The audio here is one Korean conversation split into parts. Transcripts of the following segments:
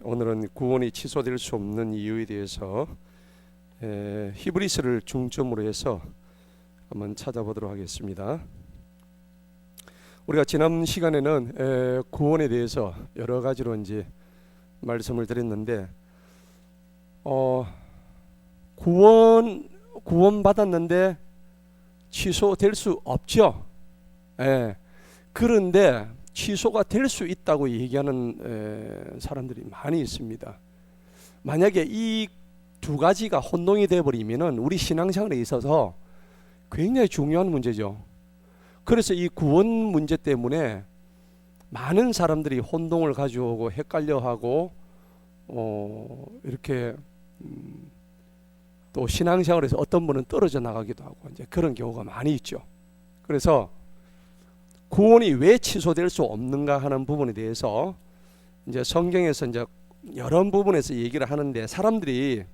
오늘은 구원이 취소될 수 없는 이유에 대해서 히브리서를 중점으로 해서 한번 찾아보도록 하겠습니다. 우리가 지난 시간에는 구원에 대해서 여러 가지로 이제 말씀을 드렸는데, 구원 받았는데 취소될 수 없죠. 그런데 취소가 될 수 있다고 얘기하는 사람들이 많이 있습니다. 만약에 이 두 가지가 혼동이 되어버리면 우리 신앙생활에 있어서 굉장히 중요한 문제죠. 그래서 이 구원 문제 때문에 많은 사람들이 혼동을 가져오고 헷갈려하고 이렇게 또 신앙생활에서 어떤 분은 떨어져 나가기도 하고 이제 그런 경우가 많이 있죠. 그래서 구원이 왜 취소될 수 없는가 하는 부분에 대해서 이제 성경에서 이제 여러 부분에서 얘기를 하는데, 사람들이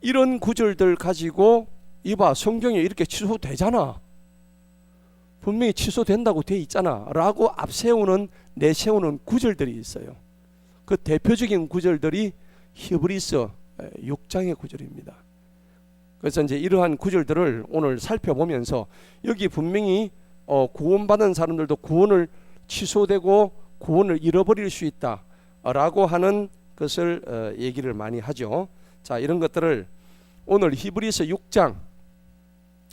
이런 구절들 가지고 이봐, 성경에 이렇게 취소되잖아, 분명히 취소된다고 돼 있잖아 라고 앞세우는 내세우는 구절들이 있어요. 그 대표적인 구절들이 히브리서 6장의 구절입니다. 그래서 이제 이러한 구절들을 오늘 살펴보면서 여기 분명히 구원받은 사람들도 구원을 취소되고 구원을 잃어버릴 수 있다 라고 하는 것을 얘기를 많이 하죠. 자, 이런 것들을 오늘 히브리서 6장,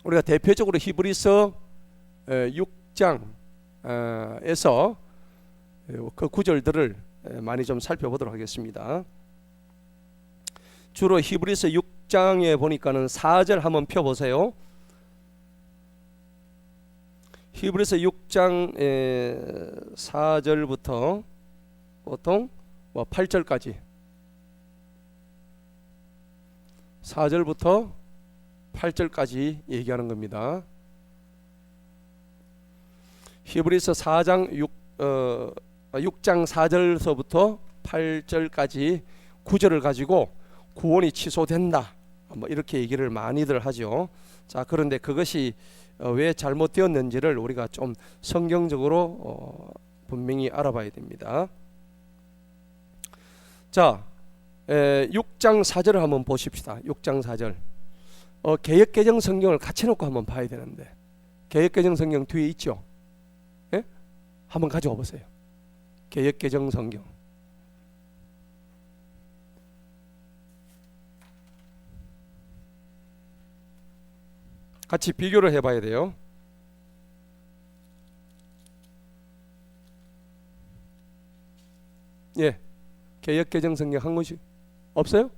우리가 대표적으로 히브리서 6장에서 그 구절들을 많이 좀 살펴보도록 하겠습니다. 주로 히브리서 6장에 보니까는 4절 한번 펴보세요. 히브리서 6장 4절부터 보통 8절까지, 4절부터 8절까지 얘기하는 겁니다. 히브리서 6장 4절서부터 8절까지 9절을 가지고 구원이 취소된다, 이렇게 얘기를 많이들 하죠. 자, 그런데 그것이 왜 잘못되었는지를 우리가 좀 성경적으로 분명히 알아봐야 됩니다. 자, 6장 4절을 한번 보십시다. 6장 4절. 개역개정 성경을 같이 놓고 한번 봐야 되는데, 개역개정 성경 뒤에 있죠? 예? 한번 가져와 보세요. 개역개정 성경. 같이 비교를 해봐야 돼요. 개역개정 성경 한 권씩 없어요?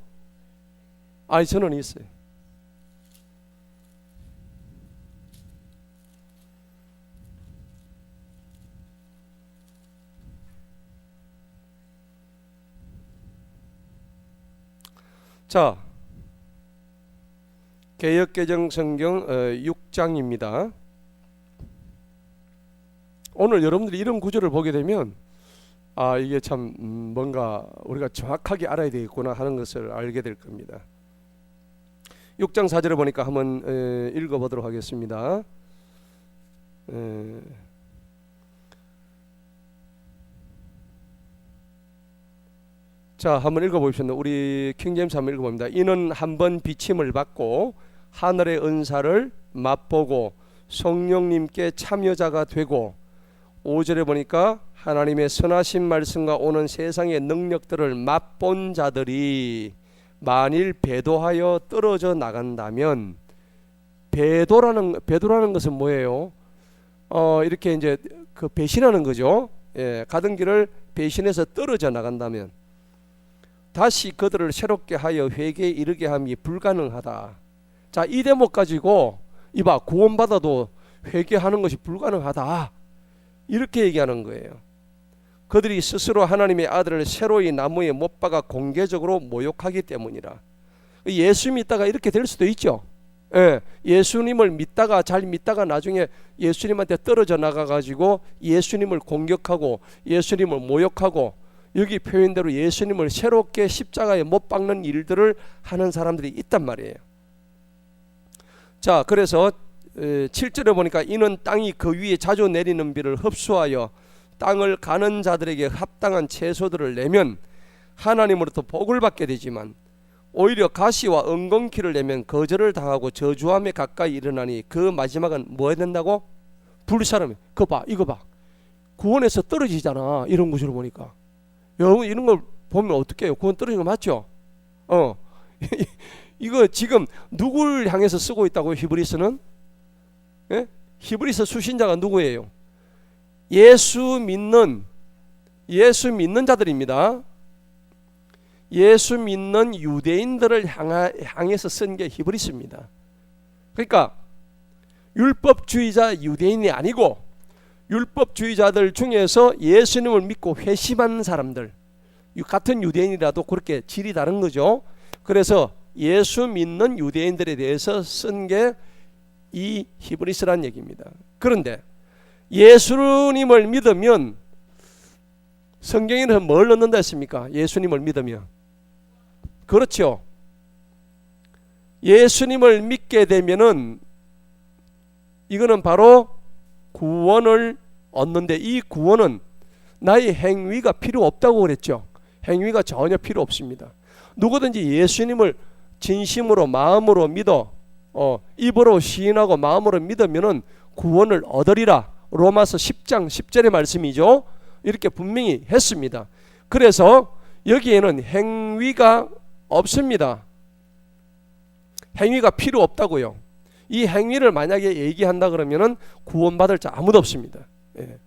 저는 있어요. 자, 개역개정 성경 6장입니다. 오늘 여러분들이 이런 구절을 보게 되면 이게 참 뭔가 우리가 정확하게 알아야 되겠구나 하는 것을 알게 될 겁니다. 6장 4절을 보니까 한번 읽어보도록 하겠습니다. 자, 한번 읽어보십시오. 우리 킹제임스 한번 읽어봅니다. 이는 한번 비침을 받고 하늘의 은사를 맛보고 성령님께 참여자가 되고, 5절에 보니까 하나님의 선하신 말씀과 오는 세상의 능력들을 맛본 자들이 만일 배도하여 떨어져 나간다면, 배도라는 것은 뭐예요? 이렇게 이제 그 배신하는 거죠. 가던 길을 배신해서 떨어져 나간다면 다시 그들을 새롭게 하여 회개에 이르게 함이 불가능하다. 자, 이 대목 가지고 이봐, 구원받아도 회개하는 것이 불가능하다, 이렇게 얘기하는 거예요. 그들이 스스로 하나님의 아들을 새로이 나무에 못 박아 공개적으로 모욕하기 때문이라. 예수 믿다가 이렇게 될 수도 있죠. 예수님을 믿다가 잘 믿다가 나중에 예수님한테 떨어져 나가가지고 예수님을 공격하고 예수님을 모욕하고, 여기 표현대로 예수님을 새롭게 십자가에 못 박는 일들을 하는 사람들이 있단 말이에요. 자, 그래서 7절에 보니까 이는 땅이 그 위에 자주 내리는 비를 흡수하여 땅을 가는 자들에게 합당한 채소들을 내면 하나님으로부터 복을 받게 되지만 오히려 가시와 엉겅퀴를 내면 거절을 당하고 저주함에 가까이 일어나니 그 마지막은 뭐 해야 된다고? 불사름이. 그거 봐, 이거 봐. 구원에서 떨어지잖아. 이런 구절을 보니까. 여러분 이런 걸 보면 어떻게 해요? 구원 떨어지는 거 맞죠? 이거 지금 누굴 향해서 쓰고 있다고 히브리서는? 예? 히브리서 수신자가 누구예요? 예수 믿는 자들입니다. 예수 믿는 유대인들을 향해서 쓴 게 히브리서입니다. 그러니까 율법주의자 유대인이 아니고 율법주의자들 중에서 예수님을 믿고 회심한 사람들, 같은 유대인이라도 그렇게 질이 다른 거죠. 그래서 예수 믿는 유대인들에 대해서 쓴 게 이 히브리서란 얘기입니다. 그런데 예수님을 믿으면 성경에는 뭘 넣는다 했습니까? 예수님을 믿으면. 그렇죠. 예수님을 믿게 되면은 이거는 바로 구원을 얻는데, 이 구원은 나의 행위가 필요 없다고 그랬죠. 행위가 전혀 필요 없습니다. 누구든지 예수님을 진심으로 마음으로 믿어 입으로 시인하고 마음으로 믿으면은 구원을 얻으리라. 로마서 10장 10절의 말씀이죠. 이렇게 분명히 했습니다. 그래서 여기에는 행위가 없습니다. 행위가 필요 없다고요. 이 행위를 만약에 얘기한다 그러면은 구원받을 자 아무도 없습니다. 예.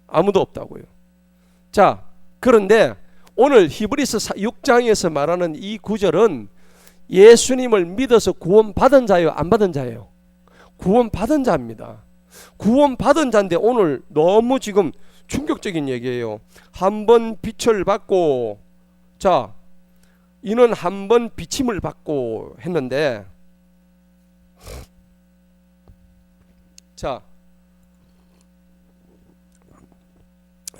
아무도 없다고요. 자, 그런데 오늘 히브리서 6장에서 말하는 이 구절은 예수님을 믿어서 구원받은 자예요, 안 받은 자예요? 구원받은 자입니다. 구원받은 자인데 오늘 너무 지금 충격적인 얘기예요. 한 번 빛을 받고, 자, 이는 한 번 비침을 받고 했는데, 자,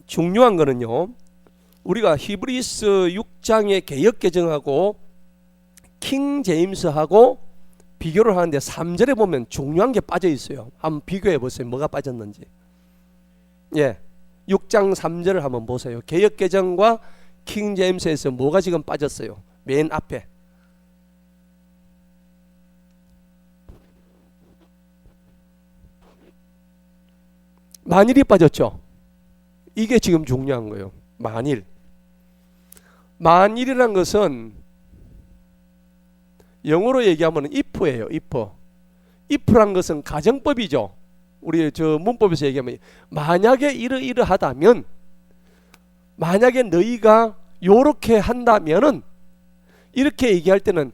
중요한 거는요, 우리가 히브리서 6장의 개역개정하고 킹 제임스하고 비교를 하는데 3절에 보면 중요한 게 빠져 있어요. 한번 비교해 보세요. 뭐가 빠졌는지. 예, 6장 3절을 한번 보세요. 개역개정과 킹 제임스에서 뭐가 지금 빠졌어요? 맨 앞에. 만일이 빠졌죠. 이게 지금 중요한 거예요. 만일이란 것은 영어로 얘기하면 if예요. if란 것은 가정법이죠. 우리 저 문법에서 얘기하면 만약에 이러하다면, 만약에 너희가 요렇게 한다면은, 이렇게 얘기할 때는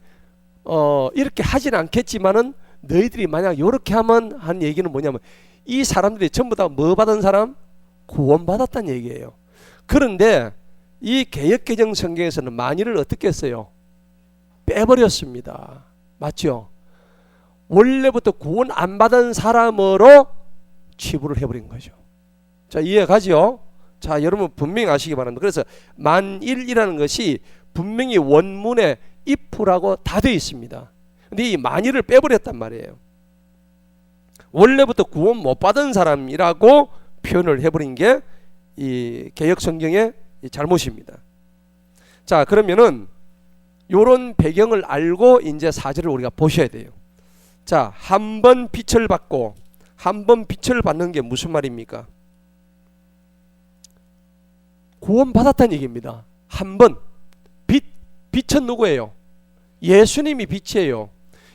이렇게 하진 않겠지만은 너희들이 만약 요렇게 하면 한 얘기는 뭐냐면 이 사람들이 전부 다 뭐 받은 사람? 구원받았다는 얘기예요. 그런데 이 개역개정 성경에서는 만일을 어떻게 했어요? 빼버렸습니다. 맞죠? 원래부터 구원 안 받은 사람으로 치부를 해버린 거죠. 자, 이해가죠? 자, 여러분 분명히 아시기 바랍니다. 그래서 만일이라는 것이 분명히 원문에 if라고 다 되어 있습니다. 근데 이 만일을 빼버렸단 말이에요. 원래부터 구원 못 받은 사람이라고 표현을 해버린 게 이 개역 성경의 잘못입니다. 자, 그러면은 요런 배경을 알고 이제 4절을 우리가 보셔야 돼요. 자, 한 번 빛을 받고, 한 번 빛을 받는 게 무슨 말입니까? 구원 받았다는 얘기입니다. 한 번. 빛은 누구예요? 예수님이 빛이에요.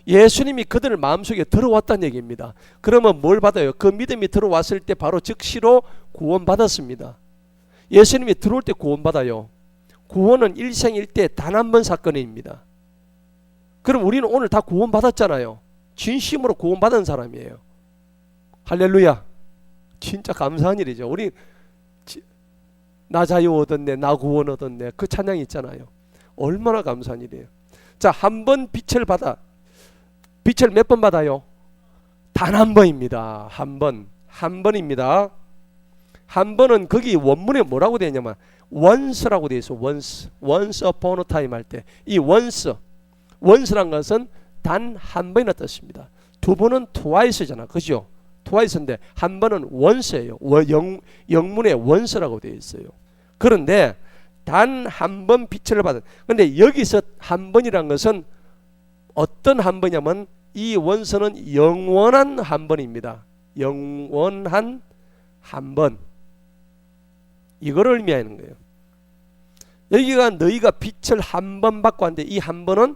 예수님이 그들 마음속에 들어왔다는 얘기입니다. 그러면 뭘 받아요? 그 믿음이 들어왔을 때 바로 즉시로 구원 받았습니다. 예수님이 들어올 때 구원 받아요. 구원은 일생일대 단 한 번 사건입니다. 그럼 우리는 오늘 다 구원 받았잖아요. 진심으로 구원 받은 사람이에요. 할렐루야. 진짜 감사한 일이죠. 우리 나 자유 얻었네, 나 구원 얻었네, 그 찬양이 있잖아요. 얼마나 감사한 일이에요. 자, 한 번 빛을 받아. 빛을 몇 번 받아요? 단 한 번입니다. 한 번입니다. 한 번은 거기 원문에 뭐라고 되어 있냐면 once라고 되어 있어. once upon a time 할 때 이 once란 것은 단 한 번이나 뜻입니다. 두 번은 twice잖아. 그죠? twice인데 한 번은 once예요. 영문의 once라고 되어 있어요. 그런데 단 한 번 빛을 받은. 근데 여기서 한 번이란 것은 어떤 한 번이냐면 이 원서는 영원한 한 번입니다. 영원한 한 번. 이거를 의미하는 거예요. 여기가 너희가 빛을 한 번 받고 왔는데 이 한 번은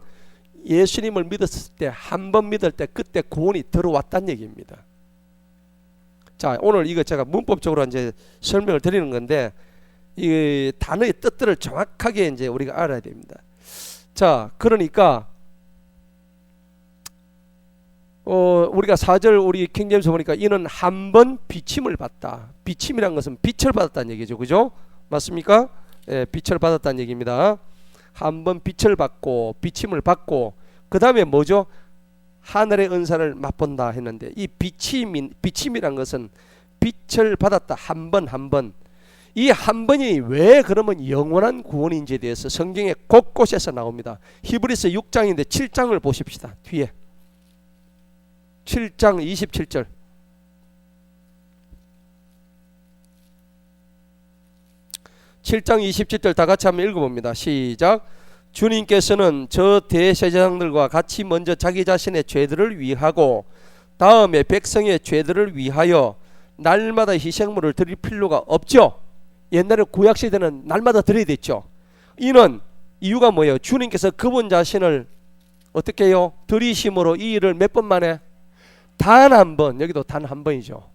예수님을 믿었을 때 한 번 믿을 때 그때 구원이 들어왔다는 얘기입니다. 자, 오늘 이거 제가 문법적으로 이제 설명을 드리는 건데 이 단어의 뜻들을 정확하게 이제 우리가 알아야 됩니다. 자, 그러니까 우리가 4절 우리 킹제임스 보니까 이는 한 번 비침을 받다. 비침이란 것은 빛을 받았다는 얘기죠. 그죠? 맞습니까? 예, 빛을 받았다는 얘기입니다. 한 번 빛을 받고 비침을 받고 그 다음에 뭐죠? 하늘의 은사를 맛본다 했는데 이 비침이란 것은 빛을 받았다. 한 번 한 번. 이 한 번이 왜 그러면 영원한 구원인지에 대해서 성경의 곳곳에서 나옵니다. 히브리서 6장인데 7장을 보십시다. 뒤에 7장 27절. (7장 27절) 다 같이 한번 읽어봅니다. 시작. 주님께서는 저 대제사장들과 같이 먼저 자기 자신의 죄들을 위하고 다음에 백성의 죄들을 위하여 날마다 희생물을 드릴 필요가 없죠. 옛날에 구약시대는 날마다 드려야 됐죠. 이는 이유가 뭐예요? 주님께서 그분 자신을 어떻게 해요? 드리심으로 이 일을 몇 번 만에? 단 한 번. 여기도 단 한 번이죠.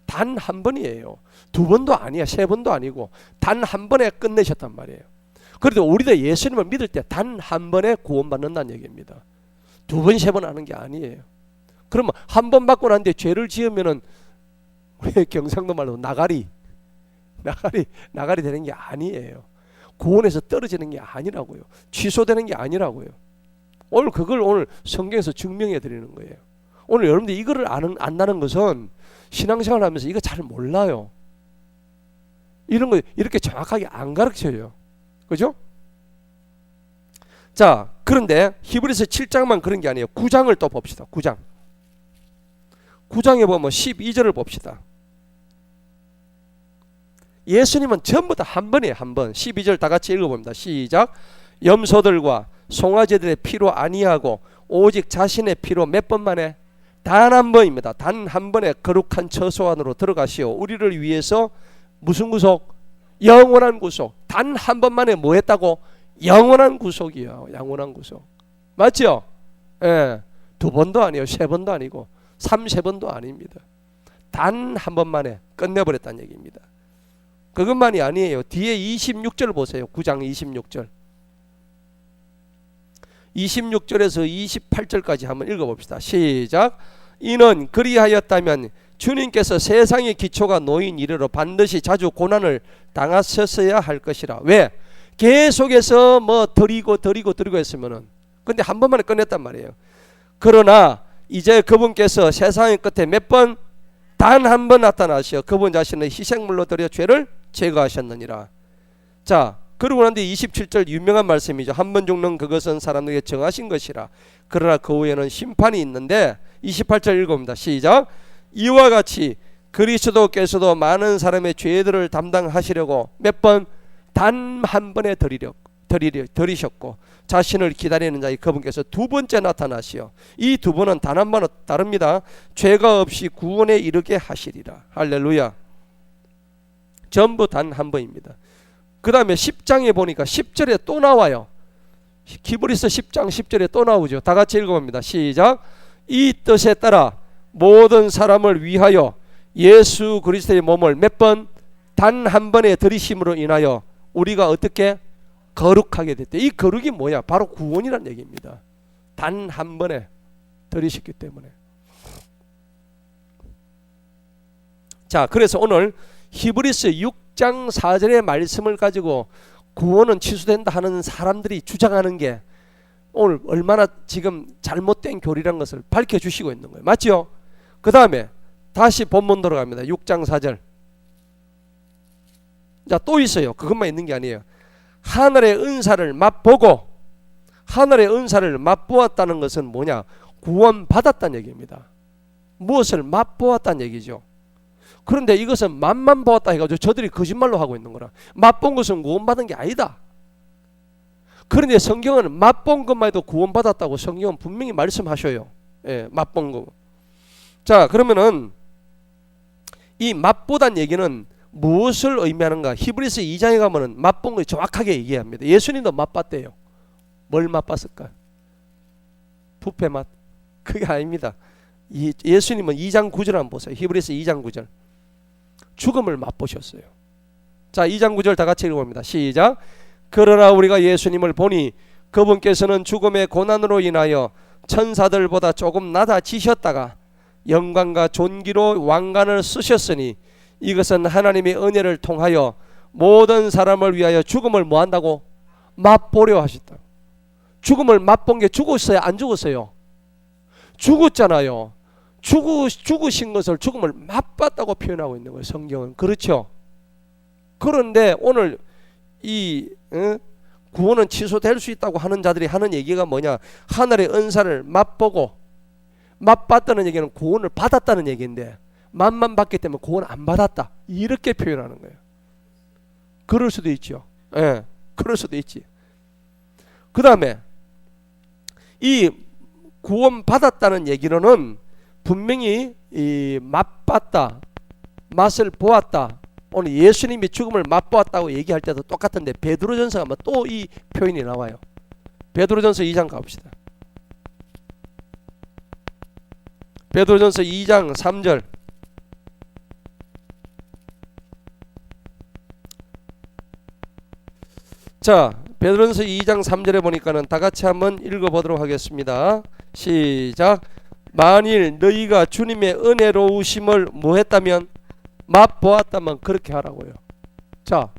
단 한 번이에요. 두 번도 아니야. 세 번도 아니고 단 한 번에 끝내셨단 말이에요. 그래도 우리도 예수님을 믿을 때 단 한 번에 구원받는다는 얘기입니다. 두 번, 세 번 하는 게 아니에요. 그러면 한 번 받고 난 뒤에 죄를 지으면은 우리 경상도 말로 나가리 되는 게 아니에요. 구원에서 떨어지는 게 아니라고요. 취소되는 게 아니라고요. 그걸 오늘 성경에서 증명해 드리는 거예요. 오늘 여러분들이 이거를 안다는 것은 신앙생활 하면서 이거 잘 몰라요. 이런 거 이렇게 정확하게 안 가르쳐요. 그죠? 자, 그런데 히브리서 7장만 그런 게 아니에요. 9장을 또 봅시다. 9장에 보면 12절을 봅시다. 예수님은 전부 다 한 번이에요. 한 번. 12절 다 같이 읽어봅니다. 시작. 염소들과 송아지들의 피로 아니하고 오직 자신의 피로 몇 번 만에? 단 한 번입니다. 단 한 번에 거룩한 처소 안으로 들어가시오. 우리를 위해서 무슨 구속? 영원한 구속. 단 한 번만에 뭐 했다고? 영원한 구속이요. 영원한 구속. 맞죠? 예. 두 번도 아니에요. 세 번도 아니고 3-4번도 아닙니다. 단 한 번만에 끝내버렸다는 얘기입니다. 그것만이 아니에요. 뒤에 26절 보세요. 9장 26절. 26절에서 28절까지 한번 읽어봅시다. 시작. 이는 그리하였다면 주님께서 세상의 기초가 놓인 이래로 반드시 자주 고난을 당하셨어야 할 것이라. 왜? 계속해서 뭐 드리고 했으면은 근데 한 번만에 끝냈단 말이에요. 그러나 이제 그분께서 세상의 끝에 몇 번? 단 한 번 나타나시어 그분 자신의 희생물로 드려 죄를 제거하셨느니라. 자, 그러고 난 뒤 27절 유명한 말씀이죠. 한 번 죽는 그것은 사람에게 정하신 것이라. 그러나 그 후에는 심판이 있는데 28절 읽어봅니다. 시작. 이와 같이 그리스도께서도 많은 사람의 죄들을 담당하시려고 몇 번? 단 한 번에 드리셨고 자신을 기다리는 자의 그분께서 두 번째 나타나시어 이 두 번은 단 한 번은 다릅니다. 죄가 없이 구원에 이르게 하시리라. 할렐루야. 전부 단 한 번입니다. 그 다음에 10장에 보니까 10절에 또 나와요. 히브리서 10장 10절에 또 나오죠. 다 같이 읽어봅니다. 시작. 이 뜻에 따라 모든 사람을 위하여 예수 그리스도의 몸을 몇 번? 단 한 번에 들이심으로 인하여 우리가 어떻게? 거룩하게 됐대. 이 거룩이 뭐야? 바로 구원이란 얘기입니다. 단 한 번에 들이셨기 때문에. 자, 그래서 오늘 히브리서 6장 4절의 말씀을 가지고 구원은 취소된다 하는 사람들이 주장하는 게 오늘 얼마나 지금 잘못된 교리란 것을 밝혀주시고 있는 거예요. 맞죠? 그 다음에 다시 본문 들어갑니다. 6장 4절. 자, 또 있어요. 그것만 있는 게 아니에요. 하늘의 은사를 맛보고, 하늘의 은사를 맛보았다는 것은 뭐냐? 구원 받았다는 얘기입니다. 무엇을 맛보았다는 얘기죠. 그런데 이것은 맛만 보았다 해가지고 저들이 거짓말로 하고 있는 거라. 맛본 것은 구원받은 게 아니다. 그런데 성경은 맛본 것만 해도 구원받았다고 성경은 분명히 말씀하셔요. 예, 맛본 거. 자, 그러면은 이 맛보단 얘기는 무엇을 의미하는가? 히브리서 2장에 가면은 맛본 걸 정확하게 얘기합니다. 예수님도 맛봤대요. 뭘 맛봤을까? 부패 맛? 그게 아닙니다. 예수님은 2장 9절 한번 보세요. 히브리서 2장 9절. 죽음을 맛보셨어요. 자, 2장 9절 다 같이 읽어봅니다. 시작. 그러나 우리가 예수님을 보니 그분께서는 죽음의 고난으로 인하여 천사들보다 조금 낮아지셨다가 영광과 존귀로 왕관을 쓰셨으니 이것은 하나님의 은혜를 통하여 모든 사람을 위하여 죽음을 뭐한다고? 맛보려 하셨다. 죽음을 맛본 게 죽었어요? 안 죽었어요? 죽었잖아요. 죽으신 것을 죽음을 맛봤다고 표현하고 있는 거예요. 성경은. 그렇죠? 그런데 오늘 이 구원은 취소될 수 있다고 하는 자들이 하는 얘기가 뭐냐? 하늘의 은사를 맛보고, 맛봤다는 얘기는 구원을 받았다는 얘기인데 맛만 봤기 때문에 구원 안 받았다, 이렇게 표현하는 거예요. 그럴 수도 있죠. 예, 그럴 수도 있지. 그 다음에 이 구원 받았다는 얘기로는 분명히 이 맛봤다, 맛을 보았다, 오늘 예수님이 죽음을 맛보았다고 얘기할 때도 똑같은데 베드로전서가 또 이 표현이 나와요. 베드로전서 2장 가봅시다. 베드로전서 2장 3절. 자, 베드로전서 2장 3절에 보니까는 다 같이 한번 읽어보도록 하겠습니다. 시작. 만일 너희가 주님의 은혜로우심을 뭐 했다면? 맛보았다면 그렇게 하라고요. 자,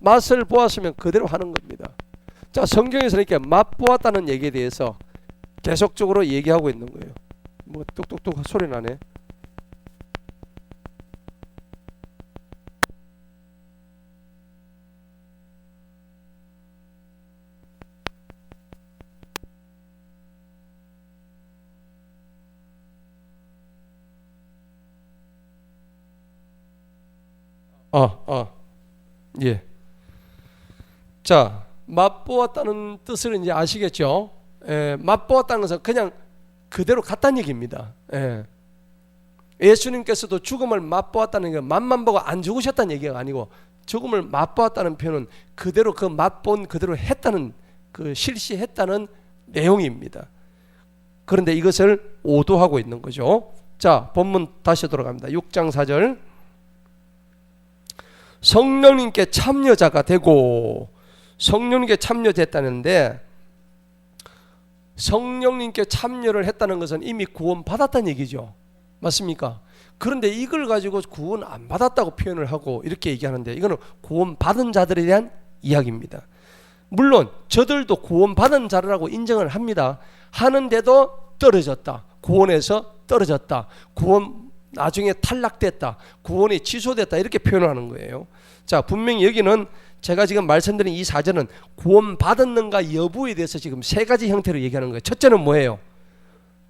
맛을 보았으면 그대로 하는 겁니다. 자, 성경에서 이렇게 맛보았다는 얘기에 대해서 계속적으로 얘기하고 있는 거예요. 뭐 뚝뚝뚝 소리 나네. 예. 자, 맛보았다는 뜻을 이제 아시겠죠? 맛보았다는 것은 그냥 그대로 갔다는 얘기입니다. 예수님께서도 죽음을 맛보았다는 게 맛만 보고 안 죽으셨다는 얘기가 아니고, 죽음을 맛보았다는 표현은 그대로 그 맛본 그대로 했다는, 그 실시했다는 내용입니다. 그런데 이것을 오도하고 있는 거죠. 자, 본문 다시 돌아갑니다. 6장 4절. 성령님께 참여자가 되고, 성령님께 참여됐다는데 성령님께 참여를 했다는 것은 이미 구원 받았다는 얘기죠. 맞습니까? 그런데 이걸 가지고 구원 안 받았다고 표현을 하고 이렇게 얘기하는데, 이거는 구원 받은 자들에 대한 이야기입니다. 물론 저들도 구원 받은 자라고 인정을 합니다. 하는데도 떨어졌다, 구원에서 떨어졌다, 구원 나중에 탈락됐다, 구원이 취소됐다, 이렇게 표현하는 거예요. 자, 분명히 여기는 제가 지금 말씀드린 이 사전은 구원 받았는가 여부에 대해서 지금 세 가지 형태로 얘기하는 거예요. 첫째는 뭐예요?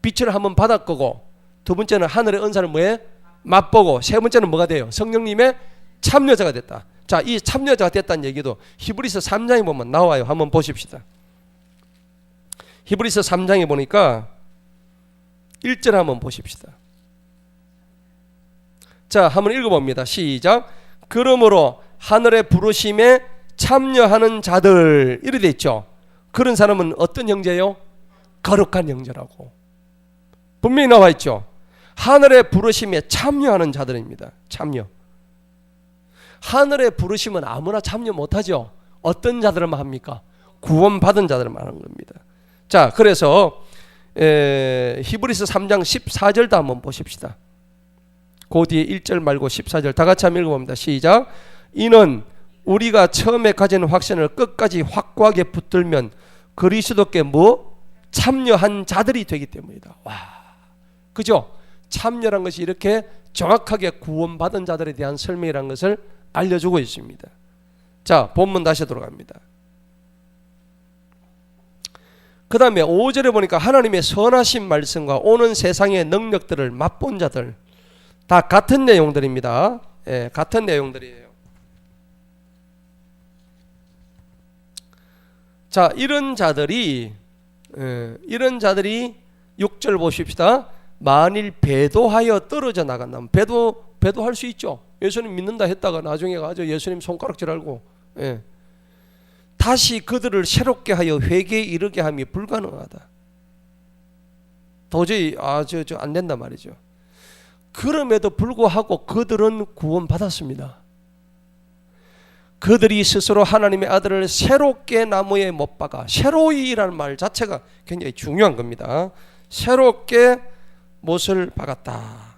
빛을 한번 받을 거고, 두 번째는 하늘의 은사를 뭐해? 맛보고, 세 번째는 뭐가 돼요? 성령님의 참여자가 됐다. 자, 이 참여자가 됐다는 얘기도 히브리서 3장에 보면 나와요. 한번 보십시다. 히브리서 3장에 보니까 1절 한번 보십시다. 자, 한번 읽어봅니다. 시작. 그러므로 하늘의 부르심에 참여하는 자들, 이래 돼 있죠. 그런 사람은 어떤 형제요? 거룩한 형제라고 분명히 나와 있죠. 하늘의 부르심에 참여하는 자들입니다. 참여. 하늘의 부르심은 아무나 참여 못하죠. 어떤 자들만 합니까? 구원받은 자들만 하는 겁니다. 자, 그래서 히브리서 3장 14절도 한번 보십시다. 그 뒤에 1절 말고 14절 다 같이 한번 읽어봅니다. 시작. 이는 우리가 처음에 가진 확신을 끝까지 확고하게 붙들면 그리스도께 뭐? 참여한 자들이 되기 때문이다. 와, 그죠? 참여란 것이 이렇게 정확하게 구원받은 자들에 대한 설명이라는 것을 알려주고 있습니다. 자, 본문 다시 돌아갑니다. 그 다음에 5절에 보니까 하나님의 선하신 말씀과 오는 세상의 능력들을 맛본 자들, 다 같은 내용들입니다. 예, 같은 내용들이에요. 자, 이런 자들이 6절 보십시다. 만일 배도하여 떨어져 나간다면, 배도할 수 있죠. 예수님 믿는다 했다가 나중에 가서 예수님 손가락질 알고, 예, 다시 그들을 새롭게 하여 회개에 이르게 함이 불가능하다. 도저히 안 된단 말이죠. 그럼에도 불구하고 그들은 구원받았습니다. 그들이 스스로 하나님의 아들을 새롭게 나무에 못 박아, 새로이라는 말 자체가 굉장히 중요한 겁니다. 새롭게 못을 박았다.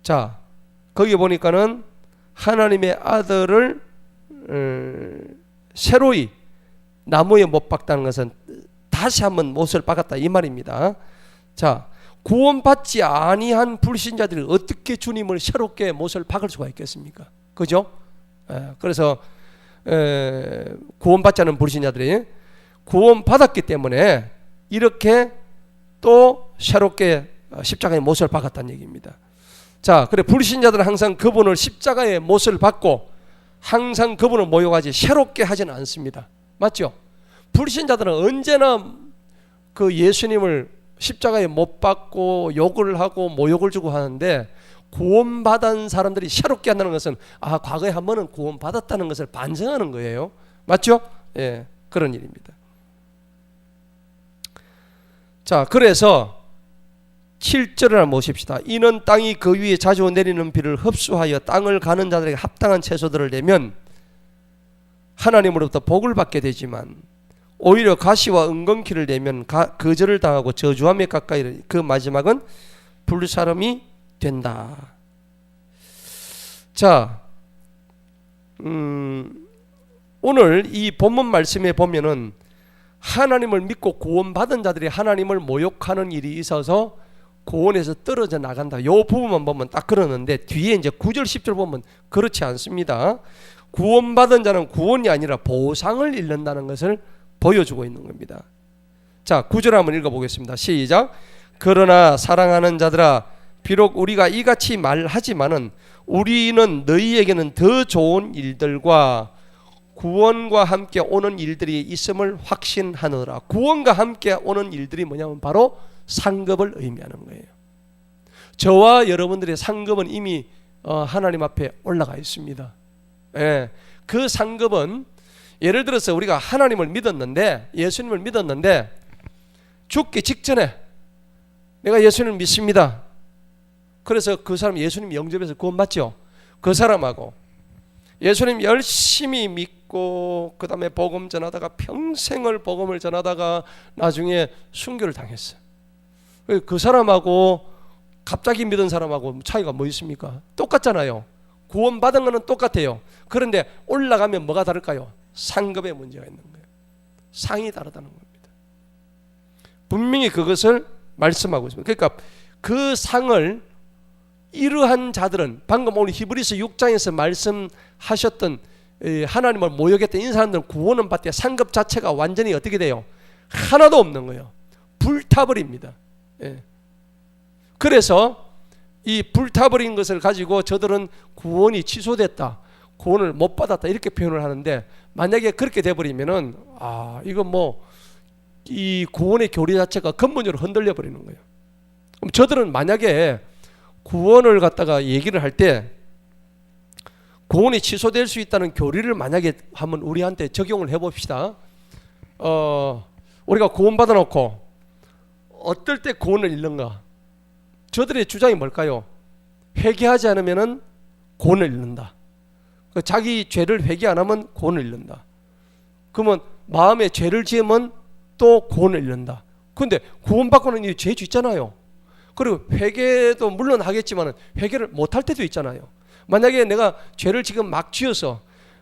자, 거기 보니까는 하나님의 아들을 새로이 나무에 못 박다는 것은 다시 한번 못을 박았다 이 말입니다. 자, 구원받지 아니한 불신자들이 어떻게 주님을 새롭게 못을 박을 수가 있겠습니까? 그죠? 그래서 구원받지 않은 불신자들이 구원받았기 때문에 이렇게 또 새롭게 십자가의 못을 박았다는 얘기입니다. 자, 그래 불신자들은 항상 그분을 십자가의 못을 받고 항상 그분을 모욕하지 새롭게 하지는 않습니다. 맞죠? 불신자들은 언제나 그 예수님을 십자가에 못 박고 욕을 하고 모욕을 주고 하는데, 구원받은 사람들이 새롭게 한다는 것은 과거에 한 번은 구원받았다는 것을 반증하는 거예요. 맞죠? 예, 그런 일입니다. 자, 그래서 7절을 한번 보십시다. 이는 땅이 그 위에 자주 내리는 비를 흡수하여 땅을 가는 자들에게 합당한 채소들을 내면 하나님으로부터 복을 받게 되지만, 오히려 가시와 은건키를 내면 거절을 당하고 저주함에 가까이 그 마지막은 불사름이 된다. 자, 오늘 이 본문 말씀에 보면은 하나님을 믿고 구원받은 자들이 하나님을 모욕하는 일이 있어서 구원에서 떨어져 나간다. 이 부분만 보면 딱 그러는데, 뒤에 이제 9절 10절 보면 그렇지 않습니다. 구원받은 자는 구원이 아니라 보상을 잃는다는 것을 보여주고 있는 겁니다. 자, 9절 한번 읽어보겠습니다. 시작. 그러나 사랑하는 자들아, 비록 우리가 이같이 말하지만은 우리는 너희에게는 더 좋은 일들과 구원과 함께 오는 일들이 있음을 확신하노라. 구원과 함께 오는 일들이 뭐냐면 바로 상급을 의미하는 거예요. 저와 여러분들의 상급은 이미 하나님 앞에 올라가 있습니다. 예, 그 상급은 예를 들어서 우리가 하나님을 믿었는데, 예수님을 믿었는데 죽기 직전에 내가 예수님을 믿습니다. 그래서 그 사람 예수님 영접해서 구원받죠. 그 사람하고 예수님 열심히 믿고 그 다음에 복음 전하다가 평생을 복음을 전하다가 나중에 순교를 당했어요. 그 사람하고 갑자기 믿은 사람하고 차이가 뭐 있습니까? 똑같잖아요. 구원받은 거는 똑같아요. 그런데 올라가면 뭐가 다를까요? 상급에 문제가 있는 거예요. 상이 다르다는 겁니다. 분명히 그것을 말씀하고 있습니다. 그러니까 그 상을 이러한 자들은, 방금 오늘 히브리서 6장에서 말씀하셨던 하나님을 모욕했던 이 사람들은 구원은 받되 상급 자체가 완전히 어떻게 돼요? 하나도 없는 거예요. 불타버립니다. 예. 그래서 이 불타버린 것을 가지고 저들은 구원이 취소됐다, 구원을 못 받았다 이렇게 표현을 하는데, 만약에 그렇게 돼버리면은 이건 뭐 이 구원의 교리 자체가 근본적으로 흔들려 버리는 거예요. 그럼 저들은 만약에 구원을 갖다가 얘기를 할 때 구원이 취소될 수 있다는 교리를 만약에 한번 우리한테 적용을 해봅시다. 우리가 구원받아 놓고 어떨 때 구원을 잃는가? 저들의 주장이 뭘까요? 회개하지 않으면 구원을 잃는다. 자기 죄를 회개 안 하면 구원을 잃는다. 그러면 마음에 죄를 지으면 또 구원을 잃는다. 그런데 구원받고는 이 죄 짓잖아요. 그리고 회개도 물론 하겠지만 회개를 못할 때도 있잖아요. 만약에 내가 죄를 지금 막 지어서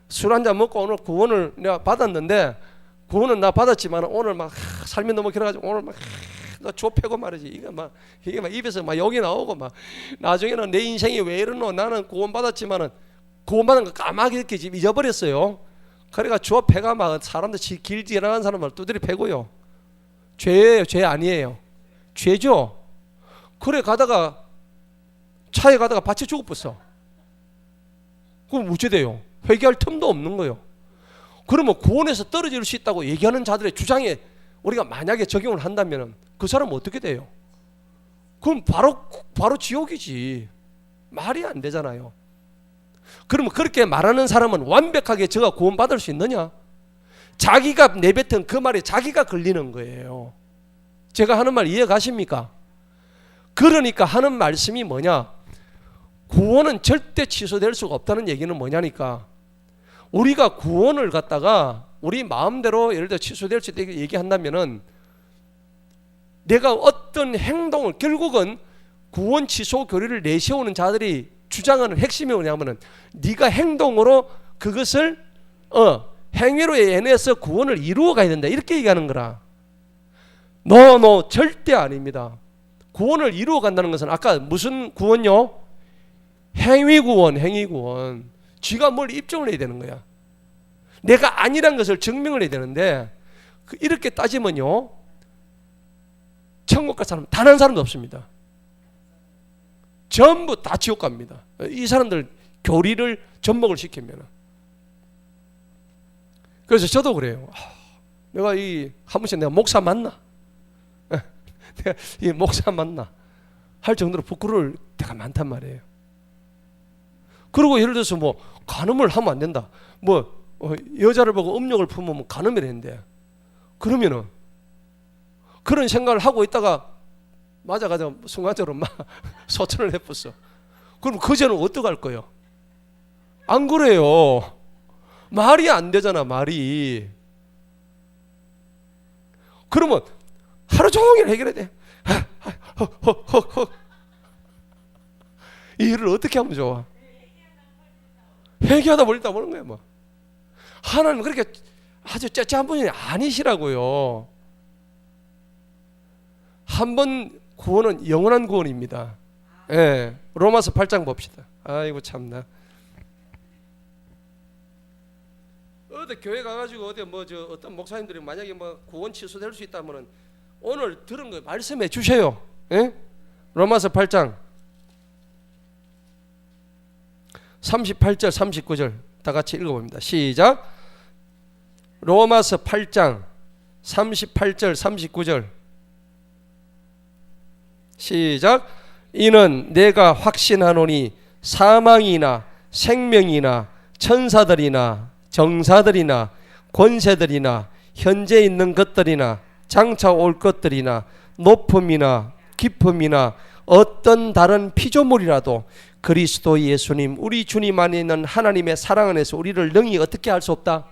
술 한잔 먹고 오늘 구원을 내가 받았는데, 구원은 나 받았지만 오늘 막 삶이 너무 길어가지고 오늘 막 좁혀고 말이지. 이게 막 입에서 막 욕이 나오고 막 나중에는 내 인생이 왜 이러노? 나는 구원받았지만은 구원받은 거 까맣게 이렇게 잊어버렸어요. 그러니까 저 배가 막 사람들 길 지나가는 사람을 두드려 패고요. 죄예요, 죄 아니에요? 죄죠. 그래 가다가 차에 가다가 받쳐 죽어버렸어. 그럼 무죄돼요. 회개할 틈도 없는 거예요. 그러면 구원에서 떨어질 수 있다고 얘기하는 자들의 주장에 우리가 만약에 적용을 한다면 그 사람은 어떻게 돼요? 그럼 바로 지옥이지. 말이 안 되잖아요. 그러면 그렇게 말하는 사람은 완벽하게 저가 구원받을 수 있느냐? 자기가 내뱉은 그 말에 자기가 걸리는 거예요. 제가 하는 말 이해 가십니까? 그러니까 하는 말씀이 뭐냐? 구원은 절대 취소될 수가 없다는 얘기는 뭐냐니까, 우리가 구원을 갖다가 우리 마음대로 예를 들어 취소될 수 있다 얘기한다면은 내가 어떤 행동을, 결국은 구원 취소 교리를 내세우는 자들이 주장하는 핵심이 뭐냐면은 네가 행동으로 그것을 행위로 해내서 구원을 이루어 가야 된다, 이렇게 얘기하는 거라. 노 절대 아닙니다. 구원을 이루어 간다는 것은 아까 무슨 구원요? 행위 구원. 쥐가 뭘 입증을 해야 되는 거야. 내가 아니란 것을 증명을 해야 되는데, 이렇게 따지면요, 천국 갈 사람 단 한 사람도 없습니다. 전부 다 지옥 갑니다. 이 사람들 교리를 접목을 시키면. 그래서 저도 그래요. 내가 한 번씩 내가 목사 맞나? 내가 이 목사 맞나? 할 정도로 부끄러울 때가 많단 말이에요. 그리고 예를 들어서 뭐 간음을 하면 안 된다. 여자를 보고 음욕을 품으면 간음이라는데, 그러면은 그런 생각을 하고 있다가 맞아가지고 순간적으로 막 소천을 해버렸어. 그럼 그제는 어떡할 거예요? 안 그래요? 말이 안 되잖아, 말이. 그러면 하루 종일 해결해야 돼. 이 일을 어떻게 하면 좋아? 회개하다 버리다 보는 거야, 뭐. 하나님 그렇게 아주 째째한 분이 아니시라고요. 한 번 구원은 영원한 구원입니다. 예, 로마서 8장 봅시다. 아이고 참나. 어디 교회 가가지고 어디 어떤 목사님들이 만약에 구원 취소될 수 있다면은 오늘 들은 거 말씀해 주세요. 예? 로마서 8장 38절 39절 다 같이 읽어봅니다. 시작. 로마서 8장 38절 39절 시작. 이는 내가 확신하노니 사망이나 생명이나 천사들이나 정사들이나 권세들이나 현재 있는 것들이나 장차 올 것들이나 높음이나 깊음이나 어떤 다른 피조물이라도 그리스도 예수님 우리 주님 안에 있는 하나님의 사랑 안에서 우리를 능히 어떻게 할 수 없다?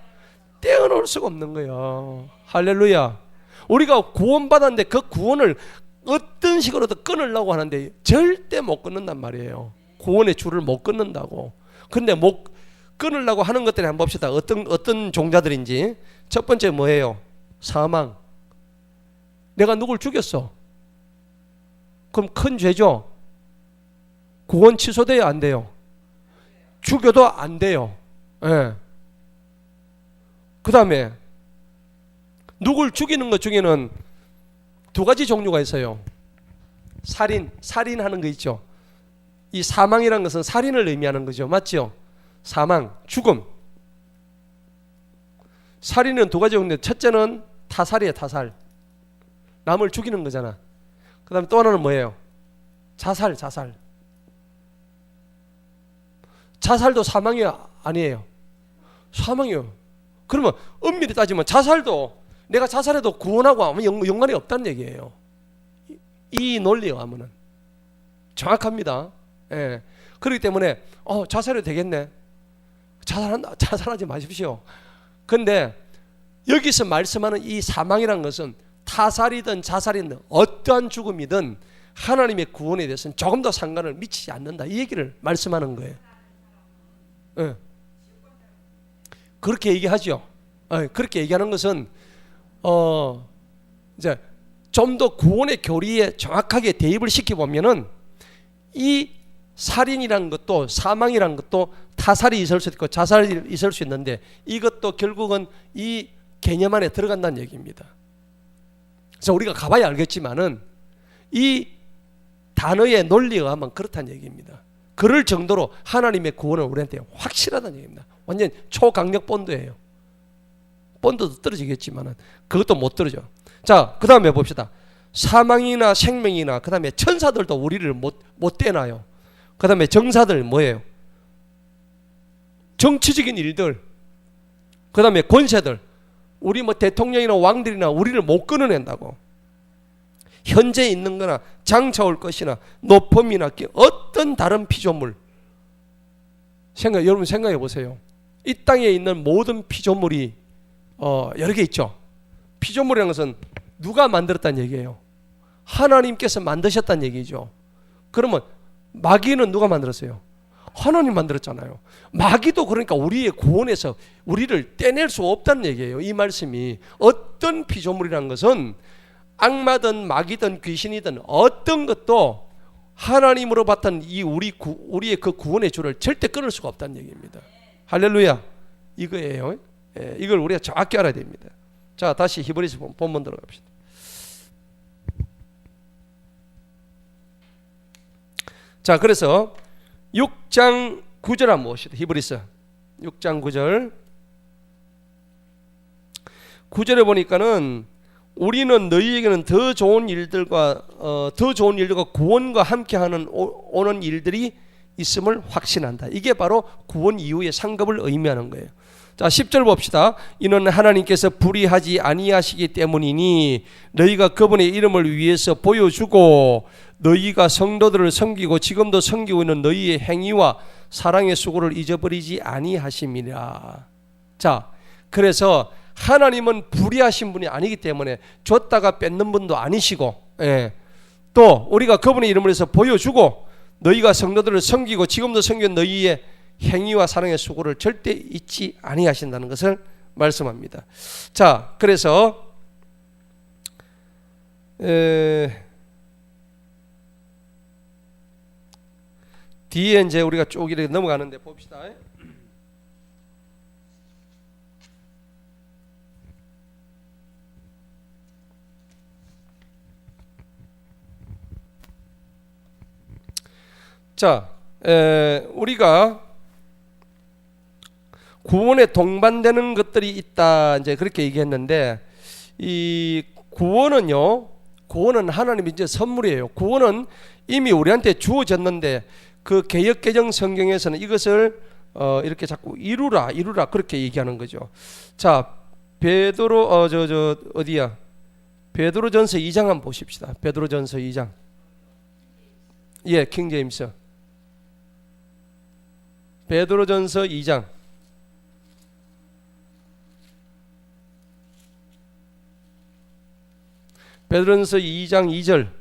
떼어놓을 수가 없는 거예요. 할렐루야. 우리가 구원받았는데 그 구원을 어떤 식으로든 끊으려고 하는데 절대 못 끊는단 말이에요. 구원의 줄을 못 끊는다고. 근데 못 끊으려고 하는 것들이 한번 봅시다. 어떤 종자들인지. 첫 번째 뭐예요? 사망. 내가 누굴 죽였어. 그럼 큰 죄죠. 구원 취소돼야 안 돼요? 죽여도 안 돼요. 예. 그 다음에 누굴 죽이는 것 중에는 두 가지 종류가 있어요. 살인하는 거 있죠. 이 사망이라는 것은 살인을 의미하는 거죠. 맞죠? 사망, 죽음. 살인은 두 가지 종류인데 첫째는 타살이에요. 타살. 남을 죽이는 거잖아. 그 다음에 또 하나는 뭐예요? 자살. 자살도 사망이 아니에요. 사망이에요. 그러면 엄밀히 따지면 자살도 내가 자살해도 구원하고 아무 연관이 없다는 얘기예요. 이 논리에 하면은 정확합니다. 예. 그렇기 때문에 자살해도 되겠네. 자살하지 마십시오. 근데 여기서 말씀하는 이 사망이라는 것은 타살이든 자살이든 어떠한 죽음이든 하나님의 구원에 대해서는 조금 더 상관을 미치지 않는다, 이 얘기를 말씀하는 거예요. 예. 그렇게 얘기하죠. 그렇게 얘기하는 것은 이제 좀 더 구원의 교리에 정확하게 대입을 시켜보면은 이 살인이라는 것도 사망이라는 것도 타살이 있을 수 있고 자살이 있을 수 있는데 이것도 결국은 이 개념 안에 들어간다는 얘기입니다. 그래서 우리가 가봐야 알겠지만은 이 단어의 논리에 의하면 그렇다는 얘기입니다. 그럴 정도로 하나님의 구원은 우리한테 확실하다는 얘기입니다. 완전 초강력 본드예요. 본드도 떨어지겠지만은 그것도 못 떨어져. 자, 그 다음에 봅시다. 사망이나 생명이나 그 다음에 천사들도 우리를 못 떼나요. 그 다음에 정사들 뭐예요? 정치적인 일들, 그 다음에 권세들, 우리 뭐 대통령이나 왕들이나 우리를 못 끊어낸다고. 현재 있는 거나 장차 올 것이나 높음이나 어떤 다른 피조물, 여러분 생각해 보세요. 이 땅에 있는 모든 피조물이 여러 개 있죠. 피조물이라는 것은 누가 만들었다는 얘기예요? 하나님께서 만드셨다는 얘기죠. 그러면 마귀는 누가 만들었어요? 하나님 만들었잖아요. 마귀도 그러니까 우리의 구원에서 우리를 떼낼 수 없다는 얘기예요. 이 말씀이 어떤 피조물이라는 것은 악마든 마귀든 귀신이든 어떤 것도 하나님으로 받던 이 우리의 그 구원의 줄을 절대 끊을 수가 없다는 얘기입니다. 할렐루야. 이거예요. 예, 이걸 우리가 정확히 알아야 됩니다. 자, 다시 히브리서 본문 들어갑시다. 자, 그래서 6장 9절 한번 봅시다. 히브리서 6장 9절. 9절에 보니까는 우리는 너희에게는 더 좋은 일들과 구원과 함께하는 오는 일들이 있음을 확신한다. 이게 바로 구원 이후의 상급을 의미하는 거예요. 자, 10절 봅시다. 이는 하나님께서 불의하지 아니하시기 때문이니 너희가 그분의 이름을 위해서 보여주고 너희가 성도들을 섬기고 지금도 섬기고 있는 너희의 행위와 사랑의 수고를 잊어버리지 아니하심이라. 자, 그래서 하나님은 불의하신 분이 아니기 때문에 줬다가 뺏는 분도 아니시고, 또 우리가 그분의 이름을 해서 보여주고 너희가 성도들을 섬기고 지금도 섬기는 너희의 행위와 사랑의 수고를 절대 잊지 아니하신다는 것을 말씀합니다. 자, 그래서 뒤에 이제 우리가 쭉 이렇게 넘어가는데 봅시다. 자, 우리가 구원에 동반되는 것들이 있다, 이제 그렇게 얘기했는데, 이 구원은 하나님의 이제 선물이에요. 구원은 이미 우리한테 주어졌는데, 그 개역개정 성경에서는 이것을 이렇게 자꾸 이루라 그렇게 얘기하는 거죠. 자, 베드로 어디야? 베드로전서 2장 한번 보십시다. 베드로전서 2장. 예, 킹제임스. 베드로전서 2장. 베드로전서 2장 2절.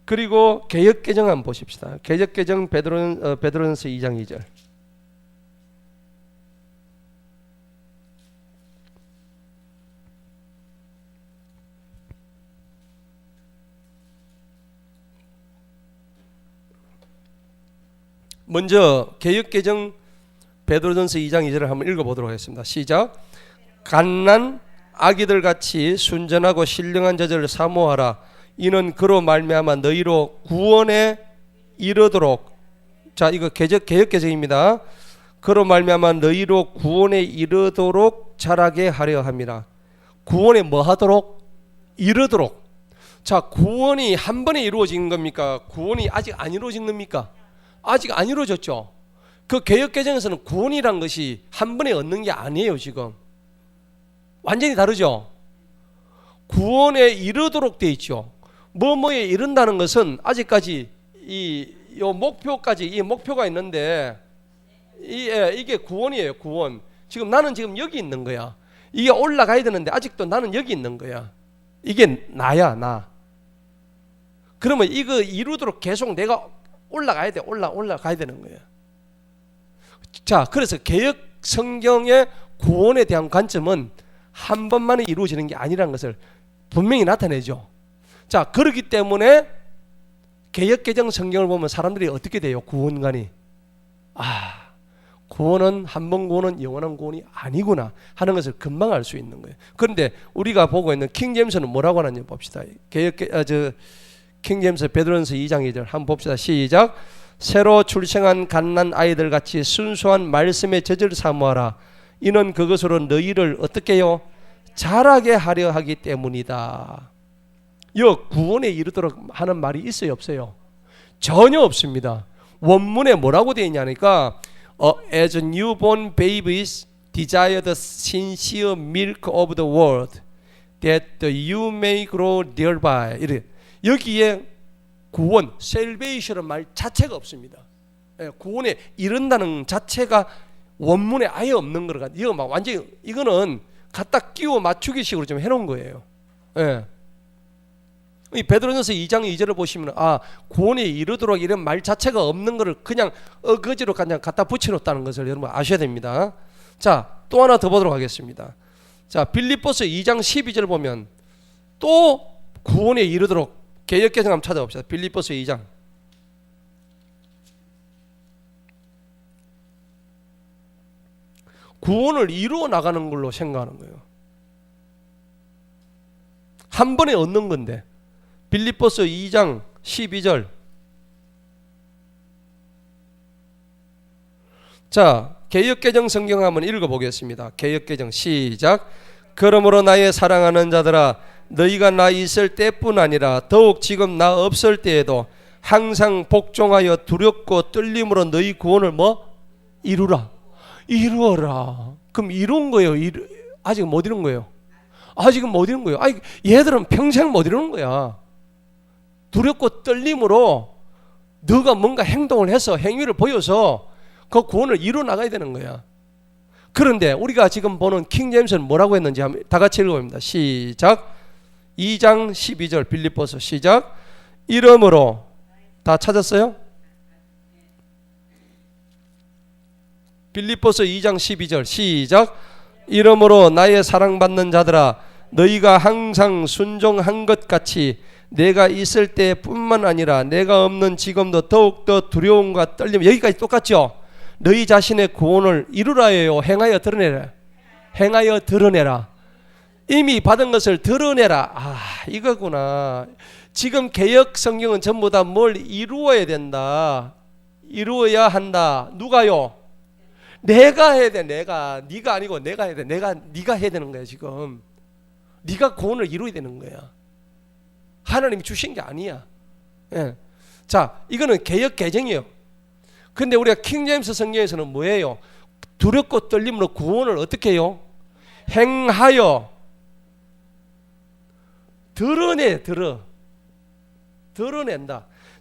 그리고 개역개정 한번 보십시다. 개역개정 베드로전서 2장 2절. 먼저 개역개정 베드로전서 2장 2절을 한번 읽어보도록 하겠습니다. 시작. 갓난 아기들 같이 순전하고 신령한 자들을 사모하라. 이는 그로 말미암아 너희로 구원에 이르도록. 자, 이거 개역개정입니다. 그로 말미암아 너희로 구원에 이르도록 자라게 하려 함이라. 구원에 뭐 하도록? 이르도록. 자, 구원이 한 번에 이루어진 겁니까? 구원이 아직 안 이루어진 겁니까? 아직 안 이루어졌죠. 그 개역개정에서는 구원이란 것이 한 번에 얻는 게 아니에요. 지금 완전히 다르죠. 구원에 이르도록 돼 있죠. 뭐뭐에 이른다는 것은 아직까지 이 목표가 있는데 이게 구원이에요. 구원. 지금 나는 지금 여기 있는 거야. 이게 올라가야 되는데 아직도 나는 여기 있는 거야. 이게 나야, 나. 그러면 이거 이루도록 계속 내가 올라가야 돼. 올라가야 되는 거예요. 자, 그래서 개역 성경의 구원에 대한 관점은 한 번만에 이루어지는 게 아니라는 것을 분명히 나타내죠. 자, 그렇기 때문에 개역개정 성경을 보면 사람들이 어떻게 돼요? 구원관이 구원은 한 번 구원은 영원한 구원이 아니구나 하는 것을 금방 알 수 있는 거예요. 그런데 우리가 보고 있는 킹제임스는 뭐라고 하는지 봅시다. 킹제임스 베드로전서 2장 2절 한번 봅시다. 시작. 새로 출생한 갓난 아이들 같이 순수한 말씀의 젖을 사모하라. 이는 그것으로 너희를 어떻게 해요? 자라게 하려 하기 때문이다. 이 구원에 이르도록 하는 말이 있어요, 없어요? 전혀 없습니다. 원문에 뭐라고 되어 있냐니까 as newborn babies desire the sincere milk of the word that you may grow thereby. 여기에 구원, salvation은 말 자체가 없습니다. 구원에 이른다는 자체가 원문에 아예 없는 거라. 이거 막 완전히 이거는 갖다 끼워 맞추기식으로 좀 해놓은 거예요. 이 베드로전서 2장 2절을 보시면 구원에 이르도록 이런 말 자체가 없는 것을 그냥 어거지로 그냥 갖다 붙여놓았다는 것을 여러분 아셔야 됩니다. 자, 또 하나 더 보도록 하겠습니다. 자, 빌립보서 2장 12절 보면 또 구원에 이르도록 개역개정 한번 찾아봅시다. 빌립보서 2장. 구원을 이루어 나가는 걸로 생각하는 거예요. 한 번에 얻는 건데. 빌립보서 2장 12절. 자, 개역개정 성경 한번 읽어보겠습니다. 개역개정 시작. 그러므로 나의 사랑하는 자들아, 너희가 나 있을 때뿐 아니라 더욱 지금 나 없을 때에도 항상 복종하여 두렵고 떨림으로 너희 구원을 이루라. 이루어라. 그럼 이룬 거예요? 아직 못 이룬 거예요? 아직은 못 이룬 거예요. 얘들은 평생 못 이루는 거야. 두렵고 떨림으로 너가 뭔가 행동을 해서 행위를 보여서 그 구원을 이루어 나가야 되는 거야. 그런데 우리가 지금 보는 킹제임스는 뭐라고 했는지 한번 다 같이 읽어봅니다. 시작. 2장 12절 빌립보서 시작. 이러므로 다 찾았어요? 빌립보서 2장 12절 시작. 이러므로 나의 사랑받는 자들아, 너희가 항상 순종한 것 같이 내가 있을 때뿐만 아니라 내가 없는 지금도 더욱더 두려움과 떨림. 여기까지 똑같죠? 너희 자신의 구원을 이루라예요, 행하여 드러내라? 행하여 드러내라. 이미 받은 것을 드러내라. 이거구나. 지금 개역 성경은 전부 다 뭘 이루어야 된다, 이루어야 한다. 누가요? 내가 해야 돼. 네가 아니고 내가 해야 돼. 네가 해야 되는 거야. 지금 네가 구원을 이루어야 되는 거야. 하나님이 주신 게 아니야. 자, 이거는 개역 개정이에요. 근데 우리가 킹제임스 성경에서는 뭐예요? 두렵고 떨림으로 구원을 어떻게 해요? 행하여 드러낸다.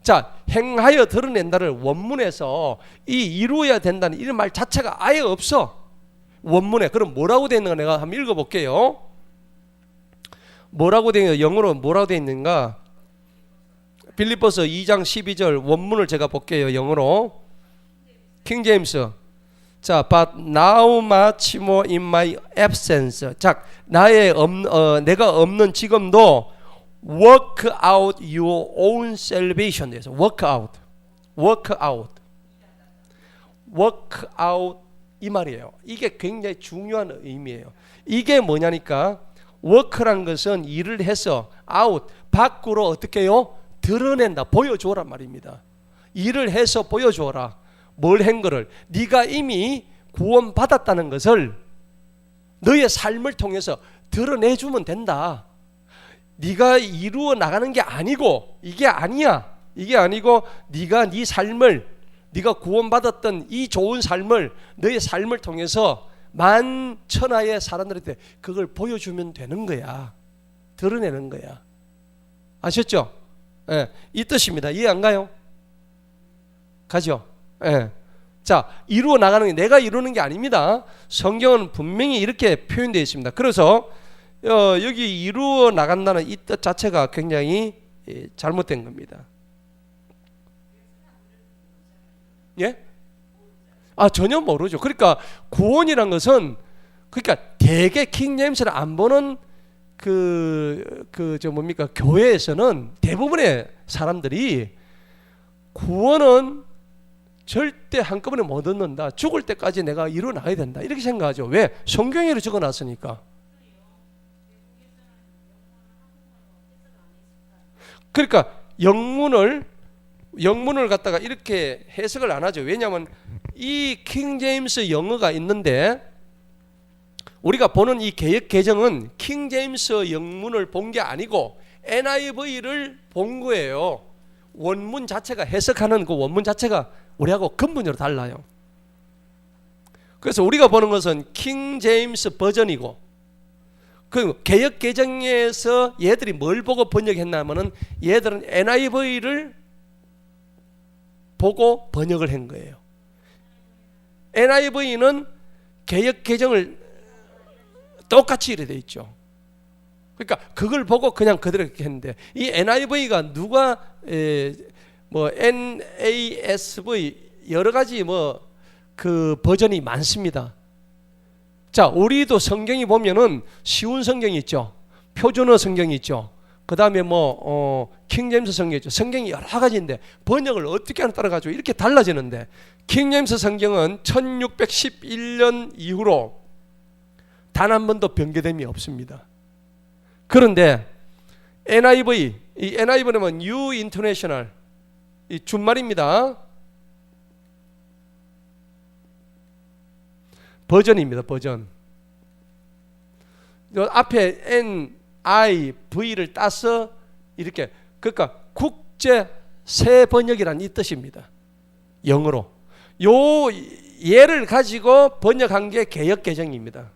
자, 행하여 드러낸다를 원문에서 이루어야 된다는 이런 말 자체가 아예 없어. 원문에. 그럼 뭐라고 되어 있는가 내가 한번 읽어볼게요. 뭐라고 되어 있는가, 영어로 뭐라고 되어 있는가? 빌립보서 2장 12절 원문을 제가 볼게요. 영어로. 킹제임스. 자, but now much more in my absence. 자, 내가 없는 지금도 work out your own salvation. 에서 work out 이 말이에요. 이게 굉장히 중요한 의미예요. 이게 뭐냐니까 work란 것은 일을 해서 out 밖으로 어떻게 해요? 드러낸다, 보여줘란 말입니다. 일을 해서 보여줘라. 뭘 한 거를? 네가 이미 구원받았다는 것을 너의 삶을 통해서 드러내주면 된다. 네가 이루어 나가는 게 아니고, 이게 아니야. 이게 아니고 네가 네 삶을, 네가 구원받았던 이 좋은 삶을 너의 삶을 통해서 만천하의 사람들한테 그걸 보여주면 되는 거야. 드러내는 거야. 아셨죠? 이 뜻입니다. 이해 안 가요? 가죠? 자, 이루어 나가는 게 내가 이루는 게 아닙니다. 성경은 분명히 이렇게 표현되어 있습니다. 그래서 여기 이루어 나간다는 이 뜻 자체가 굉장히 잘못된 겁니다. 예? 전혀 모르죠. 그러니까 구원이란 것은, 그러니까 대개 킹제임스를 안 보는 교회에서는 대부분의 사람들이 구원은 절대 한꺼번에 못 얻는다. 죽을 때까지 내가 이루어나야 된다. 이렇게 생각하죠. 왜? 성경에 적어놨으니까. 그러니까 영문을 갖다가 이렇게 해석을 안 하죠. 왜냐하면 이 킹 제임스 영어가 있는데 우리가 보는 이 개역 개정은 킹 제임스 영문을 본 게 아니고 NIV를 본 거예요. 원문 자체가 해석하는 그 원문 자체가 우리하고 근본적으로 달라요. 그래서 우리가 보는 것은 킹 제임스 버전이고 그 개역 개정에서 얘들이 뭘 보고 번역했냐면은 얘들은 NIV를 보고 번역을 한 거예요. NIV는 개역 개정을 똑같이 이래 돼 있죠. 그러니까 그걸 보고 그냥 그대로 이렇게 했는데 이 NIV가 누가 뭐 NASV 여러 가지 뭐 그 버전이 많습니다. 자, 우리도 성경이 보면은 쉬운 성경이 있죠. 표준어 성경이 있죠. 그 다음에 킹제임스 성경이 있죠. 성경이 여러 가지인데 번역을 어떻게 하나 따라가지고 이렇게 달라지는데 킹제임스 성경은 1611년 이후로 단 한 번도 변개됨이 없습니다. 그런데 NIV, 이 NIV는 New International, 이 준말입니다. 버전입니다. 버전. 앞에 NIV를 따서 이렇게, 그러니까 국제 새 번역이란 이 뜻입니다. 영어로. 요 예를 가지고 번역한 게 개역 개정입니다.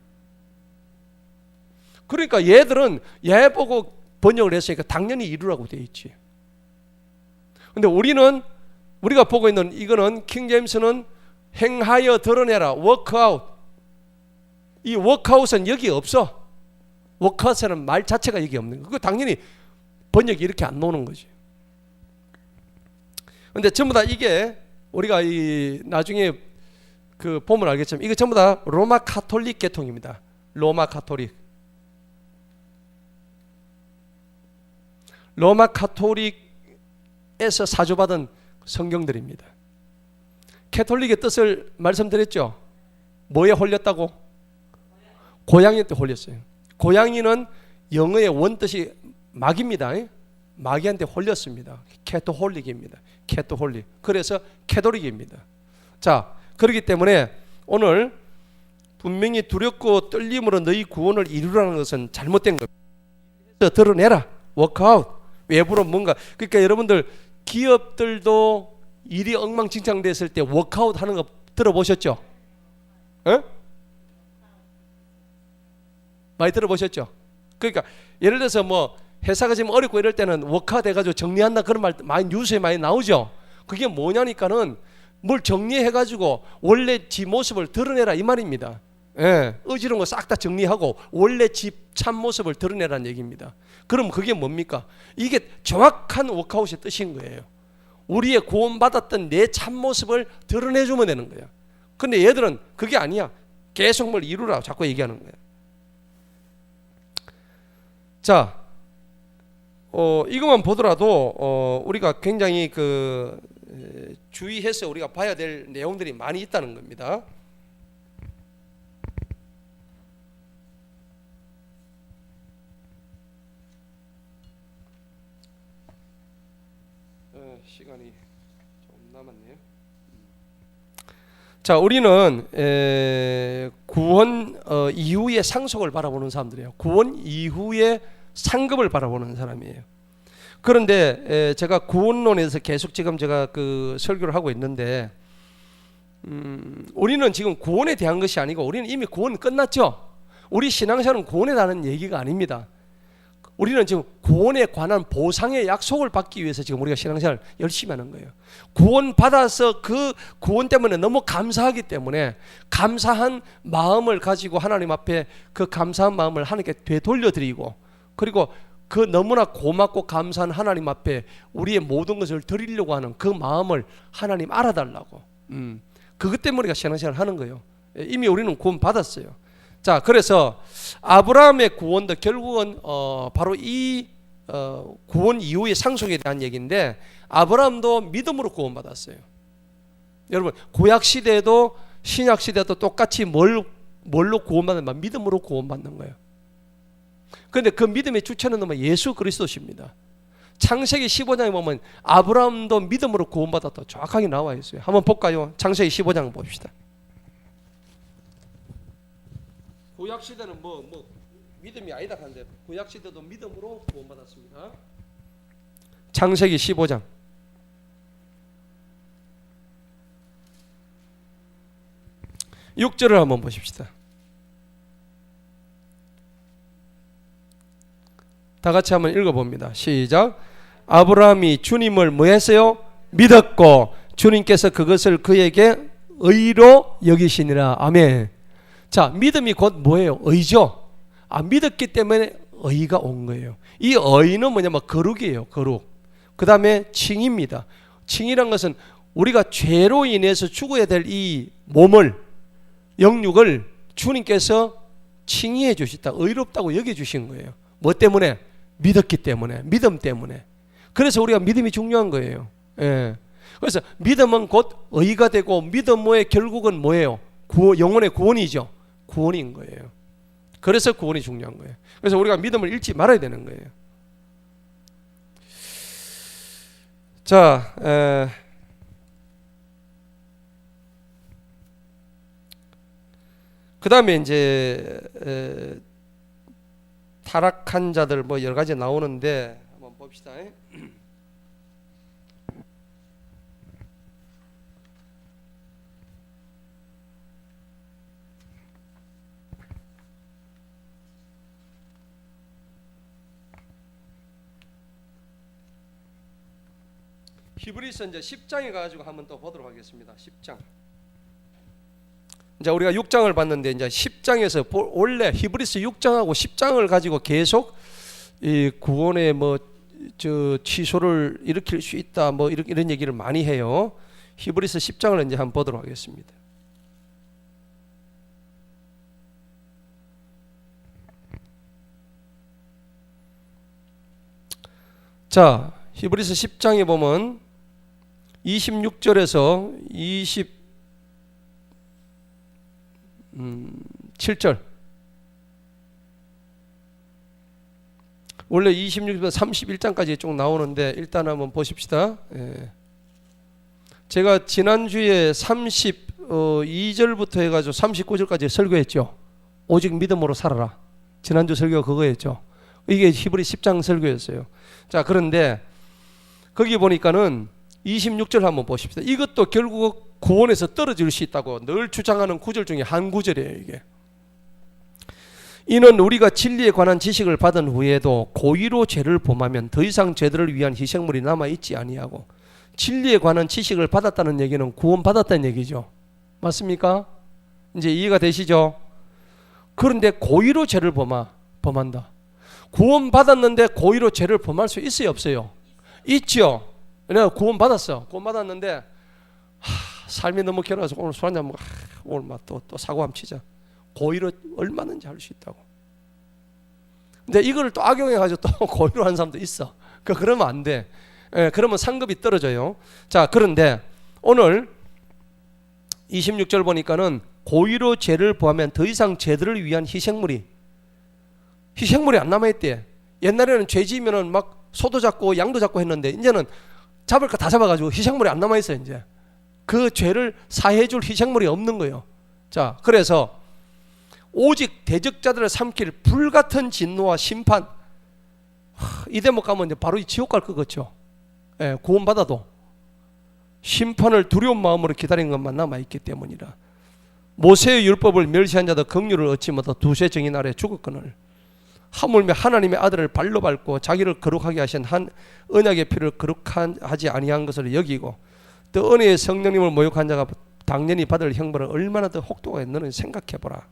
그러니까 얘들은 얘 보고 번역을 했으니까 당연히 이루라고 되어 있지. 근데 우리가 보고 있는 이거는 킹제임스는 행하여 드러내라, 워크아웃. 이 워크아웃은 여기 없어. 워크아웃은 말 자체가 여기 없는 거. 그거 당연히 번역이 이렇게 안 나오는 거지. 근데 전부 다 이게 우리가 이 나중에 그 보면 알겠지만 이거 전부 다 로마 카톨릭 계통입니다. 로마 카톨릭. 로마 카톨릭에서 사조받은 성경들입니다. 캐톨릭의 뜻을 말씀드렸죠. 뭐에 홀렸다고? 고양이한테 홀렸어요. 고양이는 영어의 원뜻이 마귀입니다. 마귀한테 홀렸습니다. 캐토홀릭입니다. 캐토홀릭. 그래서 캐톨릭입니다. 자, 그렇기 때문에 오늘 분명히 두렵고 떨림으로 너희 구원을 이루라는 것은 잘못된 겁니다. 드러내라. 워크아웃. 외부로 뭔가. 그러니까 여러분들 기업들도 일이 엉망진창 됐을 때 워크아웃 하는 거 들어보셨죠? 에? 많이 들어보셨죠? 그러니까 예를 들어서 뭐 회사가 지금 어렵고 이럴 때는 워크아웃 해가지고 정리한다 그런 말 많이 뉴스에 많이 나오죠. 그게 뭐냐니까는 뭘 정리해가지고 원래 지 모습을 드러내라 이 말입니다. 예, 어지러운 거 싹 다 정리하고 원래 지 참모습을 드러내라는 얘기입니다. 그럼 그게 뭡니까? 이게 정확한 워크아웃의 뜻인 거예요. 우리의 구원받았던 내 참모습을 드러내주면 되는 거야. 근데 얘들은 그게 아니야. 계속 뭘 이루라 자꾸 얘기하는 거야. 자, 이것만 보더라도 우리가 굉장히 주의해서 우리가 봐야 될 내용들이 많이 있다는 겁니다. 시간이 좀 남았네요. 자, 우리는 구원 이후의 상속을 바라보는 사람들이에요. 구원 이후의 상급을 바라보는 사람이에요. 그런데 제가 구원론에서 계속 지금 제가 그 설교를 하고 있는데 우리는 지금 구원에 대한 것이 아니고 우리는 이미 구원 끝났죠. 우리 신앙생활은 구원에 대한 얘기가 아닙니다. 우리는 지금 구원에 관한 보상의 약속을 받기 위해서 지금 우리가 신앙생활 열심히 하는 거예요. 구원 받아서 그 구원 때문에 너무 감사하기 때문에 감사한 마음을 가지고 하나님 앞에 그 감사한 마음을 하나님께 되돌려드리고 그리고 그 너무나 고맙고 감사한 하나님 앞에 우리의 모든 것을 드리려고 하는 그 마음을 하나님 알아달라고. 그것 때문에 우리가 신앙생활을 하는 거예요. 이미 우리는 구원 받았어요. 자, 그래서 아브라함의 구원도 결국은 바로 이 구원 이후의 상속에 대한 얘기인데 아브라함도 믿음으로 구원받았어요. 여러분 구약 시대에도 신약 시대도 똑같이 뭘로 구원받는 말 믿음으로 구원받는 거예요. 그런데 그 믿음의 주체는 예수 그리스도십니다. 창세기 15장에 보면 아브라함도 믿음으로 구원받았다 정확하게 나와 있어요. 한번 볼까요? 창세기 15장 봅시다. 구약 시대는 믿음이 아니다 하는데 구약 시대도 믿음으로 구원받았습니다. 창세기 15장 6절을 한번 보십시다. 다 같이 한번 읽어봅니다. 시작. 아브라함이 주님을 뭐 했어요? 믿었고 주님께서 그것을 그에게 의로 여기시니라. 아멘. 자, 믿음이 곧 뭐예요? 의죠. 믿었기 때문에 의가 온 거예요. 이 의는 뭐냐면 거룩이에요. 거룩. 그 다음에 칭입니다. 칭이란 것은 우리가 죄로 인해서 죽어야 될 이 몸을 영육을 주님께서 칭의해 주셨다. 의롭다고 여겨주신 거예요. 뭐 때문에? 믿었기 때문에. 믿음 때문에. 그래서 우리가 믿음이 중요한 거예요. 예. 그래서 믿음은 곧 의가 되고 믿음의 결국은 뭐예요? 영혼의 구원이죠. 구원인 거예요. 그래서 구원이 중요한 거예요. 그래서 우리가 믿음을 잃지 말아야 되는 거예요. 자, 그 다음에 이제 타락한 자들 여러 가지 나오는데 한번 봅시다. 히브리서 이제 10장에 가지고 한번 또 보도록 하겠습니다. 10장. 이제 우리가 6장을 봤는데 이제 10장에서 원래 히브리서 6장하고 10장을 가지고 계속 이 구원의 취소를 일으킬 수 있다 이런 얘기를 많이 해요. 히브리서 10장을 이제 한번 보도록 하겠습니다. 자, 히브리서 10장에 보면 26절에서 27절. 원래 26절부터 31장까지 쭉 나오는데 일단 한번 보십시다. 예. 제가 지난주에 32절부터 해가지고 39절까지 설교했죠. 오직 믿음으로 살아라. 지난주 설교가 그거였죠. 이게 히브리 10장 설교였어요. 자, 그런데 거기 보니까는 26절 한번 보십시다. 이것도 결국 구원에서 떨어질 수 있다고 늘 주장하는 구절 중에 한 구절이에요. 이게 이는 우리가 진리에 관한 지식을 받은 후에도 고의로 죄를 범하면 더 이상 죄들을 위한 희생물이 남아있지 아니하고, 진리에 관한 지식을 받았다는 얘기는 구원 받았다는 얘기죠. 맞습니까? 이제 이해가 되시죠? 그런데 고의로 죄를 범한다. 구원 받았는데 고의로 죄를 범할 수 있어요, 없어요? 있죠. 내가 구원 받았어. 구원 받았는데 삶이 너무 괴로워서 오늘 술 한잔 먹고 오늘 또 사고 한번 치자. 고의로 얼마든지 할 수 있다고. 근데 이걸 또 악용해가지고 또 고의로 하는 사람도 있어. 그러면 안 돼. 그러면 상급이 떨어져요. 자, 그런데 오늘 26절 보니까는 고의로 죄를 범하면 더 이상 죄들을 위한 희생물이 안 남아있대. 옛날에는 죄 지으면은 막 소도 잡고 양도 잡고 했는데 이제는 잡을 거 다 잡아가지고 희생물이 안 남아있어요. 이제 그 죄를 사해줄 희생물이 없는 거예요. 자, 그래서 오직 대적자들을 삼킬 불같은 진노와 심판, 이 대목 가면 이제 바로 이 지옥 갈 것 같죠. 구원받아도 심판을 두려운 마음으로 기다리는 것만 남아있기 때문이라. 모세의 율법을 멸시한 자도 긍휼을 얻지 못하 두세 증인 아래 죽었거늘, 하물며 하나님의 아들을 발로 밟고 자기를 거룩하게 하신 한 언약의 피를 거룩하지 아니한 것을 여기고, 또 은혜의 성령님을 모욕한 자가 당연히 받을 형벌을 얼마나 더 혹독하게 너는 생각해보라.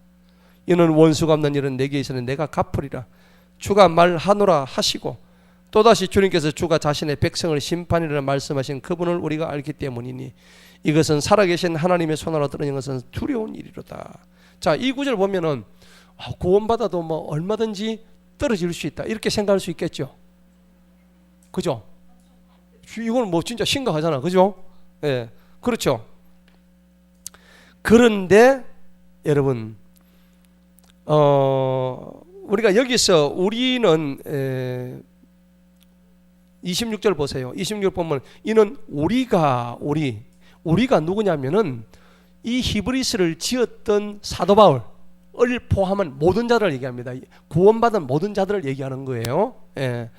이는 원수가 없는 일은 내게 있으니 내가 갚으리라. 주가 말하노라 하시고, 또다시 주님께서 주가 자신의 백성을 심판이라 말씀하신 그분을 우리가 알기 때문이니 이것은 살아계신 하나님의 손으로 들은 것은 두려운 일이로다. 자, 이 구절 보면은 구원받아도 얼마든지 떨어질 수 있다, 이렇게 생각할 수 있겠죠. 그죠? 이건 뭐 진짜 심각하잖아. 그죠? 예. 그렇죠. 그런데 여러분 우리가 여기서 우리는 26절 보세요. 26절 보면 이는 우리가 누구냐면은 이 히브리스를 지었던 사도 바울을 포함한 모든 자들을 얘기합니다. 구원받은 모든 자들을 얘기하는 거예요. 예.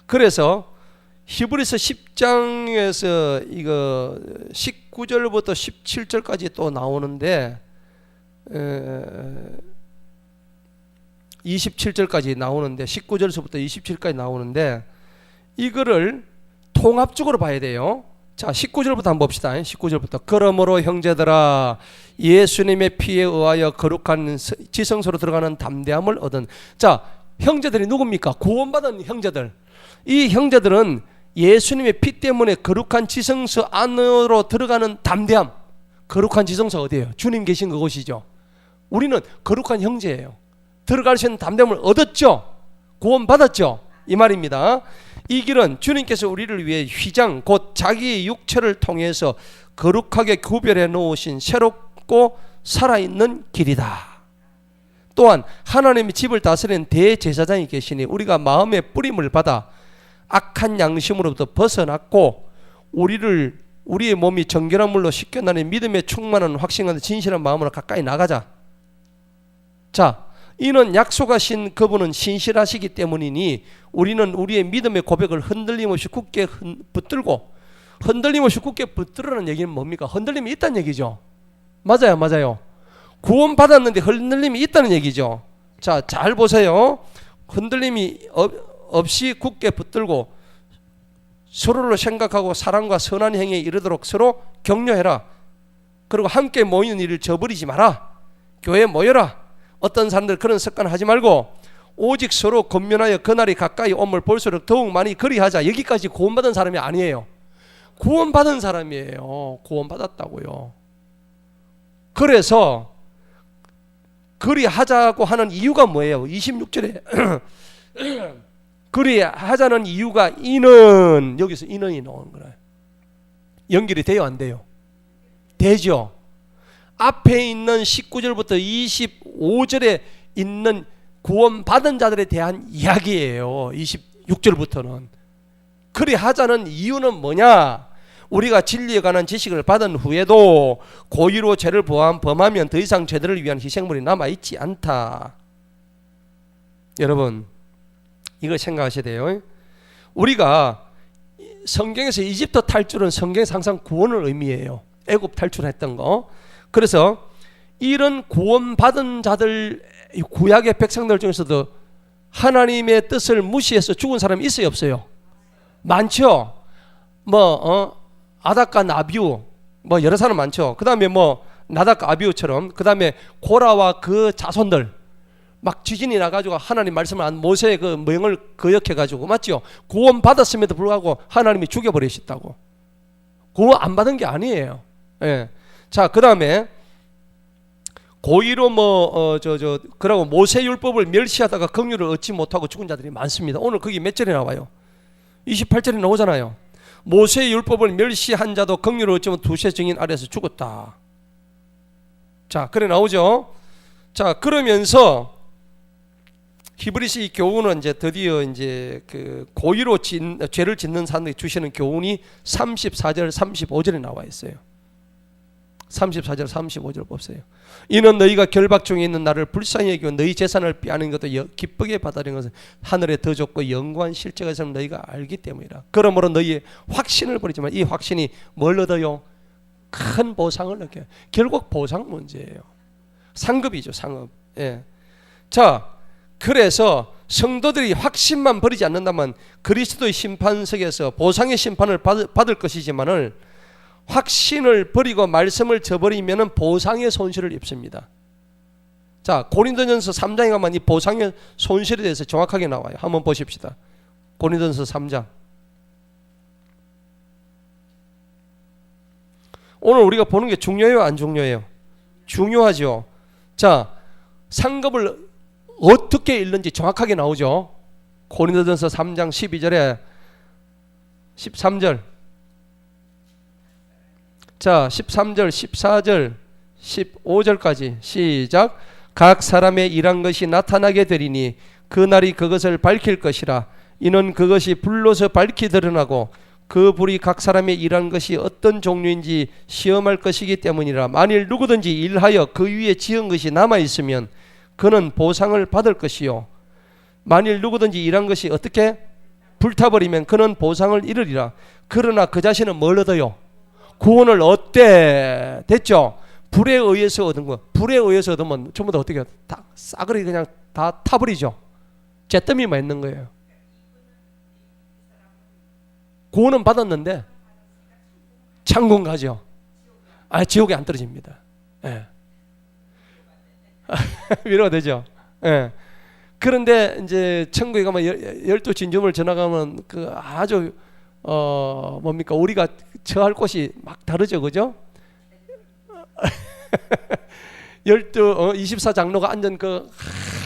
그래서 히브리서 10장에서 이거 19절부터 17절까지 또 나오는데 27절까지 나오는데 19절서부터 27절까지 나오는데 이거를 통합적으로 봐야 돼요. 자, 19절부터 한번 봅시다. 19절부터 그러므로 형제들아 예수님의 피에 의하여 거룩한 지성소로 들어가는 담대함을 얻은. 자, 형제들이 누굽니까? 구원받은 형제들. 이 형제들은 예수님의 피 때문에 거룩한 지성소 안으로 들어가는 담대함. 거룩한 지성소 어디예요? 주님 계신 그곳이죠. 우리는 거룩한 형제예요. 들어갈 수 있는 담대함을 얻었죠. 구원받았죠. 이 말입니다. 이 길은 주님께서 우리를 위해 휘장 곧 자기의 육체를 통해서 거룩하게 구별해 놓으신 새롭고 살아있는 길이다. 또한 하나님의 집을 다스리는 대제사장이 계시니 우리가 마음의 뿌림을 받아 악한 양심으로부터 벗어났고 우리의 몸이 정결한 물로 씻겨나는 믿음에 충만한 확신한 진실한 마음으로 가까이 나가자. 자, 이는 약속하신 그분은 신실하시기 때문이니 우리는 우리의 믿음의 고백을 흔들림 없이 굳게 붙들고, 흔들림 없이 굳게 붙들으라는 얘기는 뭡니까? 흔들림이 있다는 얘기죠. 맞아요. 구원 받았는데 흔들림이 있다는 얘기죠. 자, 잘 보세요. 흔들림이 없이 굳게 붙들고 서로를 생각하고 사랑과 선한 행위에 이르도록 서로 격려해라. 그리고 함께 모이는 일을 저버리지 마라. 교회에 모여라. 어떤 사람들 그런 습관 하지 말고 오직 서로 권면하여 그날이 가까이 오면 볼수록 더욱 많이 그리하자. 여기까지 구원받은 사람이 아니에요. 구원받은 사람이에요. 구원받았다고요. 그래서 그리하자고 하는 이유가 뭐예요? 26절에 그리하자는 이유가 이는, 여기서 인원이 나오는 거예요. 연결이 돼요, 안 돼요? 되죠. 앞에 있는 19절부터 25절에 있는 구원받은 자들에 대한 이야기예요. 26절부터는. 그리하자는 이유는 뭐냐? 우리가 진리에 관한 지식을 받은 후에도 고의로 죄를 범하면 더 이상 죄들을 위한 희생물이 남아있지 않다. 여러분, 이걸 생각하셔야 돼요. 우리가 성경에서 이집트 탈출은 성경에서 항상 구원을 의미해요. 애굽 탈출했던 거. 그래서 이런 구원받은 자들, 구약의 백성들 중에서도 하나님의 뜻을 무시해서 죽은 사람이 있어요, 없어요? 많죠. 아닥과 나비우, 여러 사람 많죠. 그 다음에 나닥과 아비우처럼, 그 다음에 고라와 그 자손들, 막 지진이 나가지고 하나님 말씀을 안 모세의 그 명을 거역해가지고, 맞죠? 구원 받았음에도 불구하고 하나님이 죽여버리셨다고. 구원 안 받은 게 아니에요. 예. 자, 그 다음에 고의로 그러고 모세 율법을 멸시하다가 긍휼을 얻지 못하고 죽은 자들이 많습니다. 오늘 거기 몇 절에 나와요? 28절에 나오잖아요. 모세 율법을 멸시한 자도 긍휼을 얻지 못 두세 증인 아래서 죽었다. 자, 그래 나오죠. 자, 그러면서 히브리서 이 교훈은 이제 드디어 이제 그 고의로 죄를 짓는 사람들이 주시는 교훈이 34절 35절에 나와 있어요. 34절 35절 보세요. 이는 너희가 결박 중에 있는 나를 불쌍히 여기고 너희 재산을 빼앗는 것도 기쁘게 받아들이는 것은 하늘에 더 좋고 영광한 실제가 있음을 너희가 알기 때문이라. 그러므로 너희의 확신을 버리지만 이 확신이 뭘 얻어요? 큰 보상을 얻게. 결국 보상 문제예요. 상급이죠, 상급. 예. 자, 그래서 성도들이 확신만 버리지 않는다면 그리스도의 심판석에서 보상의 심판을 받을 것이지만을 확신을 버리고 말씀을 저버리면 보상의 손실을 입습니다. 자, 고린도전서 3장에 가면 이 보상의 손실에 대해서 정확하게 나와요. 한번 보십시다. 고린도전서 3장. 오늘 우리가 보는 게 중요해요, 안 중요해요? 중요하죠. 자, 상급을 어떻게 읽는지 정확하게 나오죠. 고린도전서 3장 12절에 13절. 자, 13절, 14절, 15절까지 시작. 각 사람의 일한 것이 나타나게 되리니 그날이 그것을 밝힐 것이라. 이는 그것이 불로서 밝히 드러나고 그 불이 각 사람의 일한 것이 어떤 종류인지 시험할 것이기 때문이라. 만일 누구든지 일하여 그 위에 지은 것이 남아있으면 그는 보상을 받을 것이요, 만일 누구든지 일한 것이 어떻게 불타버리면 그는 보상을 잃으리라. 그러나 그 자신은 뭘 얻어요? 구원을 얻되. 됐죠? 불에 의해서 얻은 거. 불에 의해서 얻으면 전부 다 어떻게 해요? 다 싸그리 그냥 다 타버리죠. 잿더미만 있는 거예요. 구원은 받았는데 천국 가죠. 지옥에 안 떨어집니다. 예. 위로가 되죠. 예. 그런데 이제 천국에 가면 열두 진주물 지나가면 그 아주 뭡니까, 우리가 처할 곳이 막 다르죠, 그죠? 24장로가 앉은 그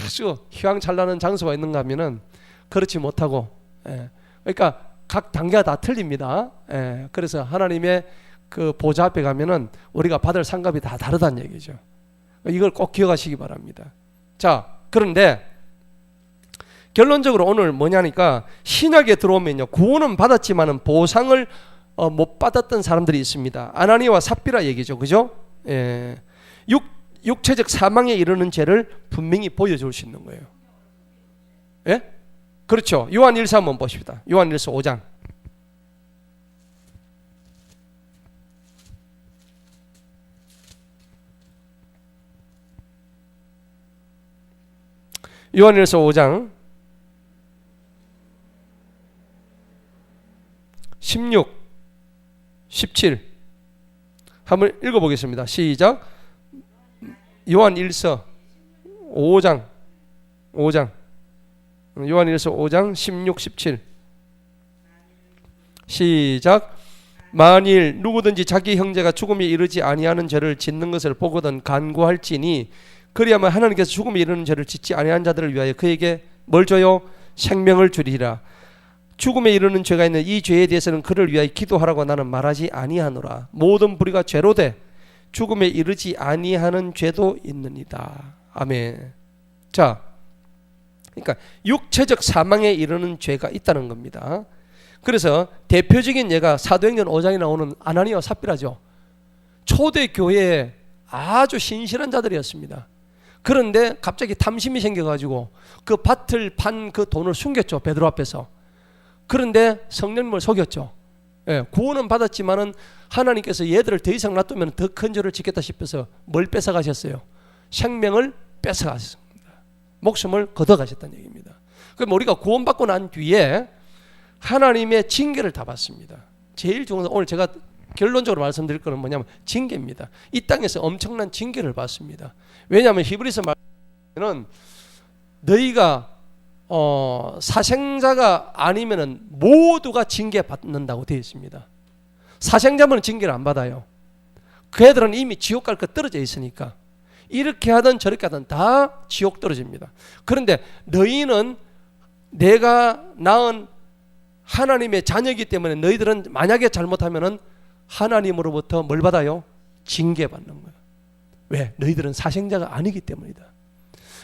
아주 휘황찬란한 장소가 있는가 하면은 그렇지 못하고, 예. 그러니까 각 단계가 다 틀립니다. 예. 그래서 하나님의 그 보좌 앞에 가면은 우리가 받을 상급이 다 다르다는 얘기죠. 이걸 꼭 기억하시기 바랍니다. 자, 그런데 결론적으로 오늘 뭐냐니까, 신약에 들어오면요, 구원은 받았지만은 보상을 못 받았던 사람들이 있습니다. 아나니와 삽비라 얘기죠, 그죠? 예. 육체적 사망에 이르는 죄를 분명히 보여줄 수 있는 거예요. 예? 그렇죠. 요한 1서 한번 보십시다. 요한 1서 5장. 요한 1서 5장 16, 17 한번 읽어보겠습니다. 시작. 요한 1서 5장 요한 1서 5장 16, 17 시작. 만일 누구든지 자기 형제가 죽음에 이르지 아니하는 죄를 짓는 것을 보거든 간구할지니 그리하면 하나님께서 죽음에 이르는 죄를 짓지 아니한 자들을 위하여 그에게 뭘 줘요? 생명을 주리라. 죽음에 이르는 죄가 있는 이 죄에 대해서는 그를 위하여 기도하라고 나는 말하지 아니하노라. 모든 불의가 죄로 돼 죽음에 이르지 아니하는 죄도 있느니라. 아멘. 자, 그러니까 육체적 사망에 이르는 죄가 있다는 겁니다. 그래서 대표적인 예가 사도행전 5장에 나오는 아나니와 삽비라죠. 초대 교회에 아주 신실한 자들이었습니다. 그런데 갑자기 탐심이 생겨가지고 그 밭을 판 그 돈을 숨겼죠, 베드로 앞에서. 그런데 성령님을 속였죠. 예, 구원은 받았지만은 하나님께서 얘들을 더 이상 놔두면 더 큰 죄를 짓겠다 싶어서 뭘 뺏어가셨어요? 생명을 뺏어가셨습니다. 목숨을 걷어가셨다는 얘기입니다. 그럼 우리가 구원받고 난 뒤에 하나님의 징계를 다 받습니다. 제일 좋은 건 오늘 제가 결론적으로 말씀드릴 거는 뭐냐면 징계입니다. 이 땅에서 엄청난 징계를 받습니다. 왜냐하면 히브리서 말하면 너희가 사생자가 아니면은 모두가 징계받는다고 되어 있습니다. 사생자면 징계를 안 받아요. 그 애들은 이미 지옥 갈 거 떨어져 있으니까 이렇게 하든 저렇게 하든 다 지옥 떨어집니다. 그런데 너희는 내가 낳은 하나님의 자녀이기 때문에 너희들은 만약에 잘못하면은 하나님으로부터 뭘 받아요? 징계받는 거예요. 왜? 너희들은 사생자가 아니기 때문이다.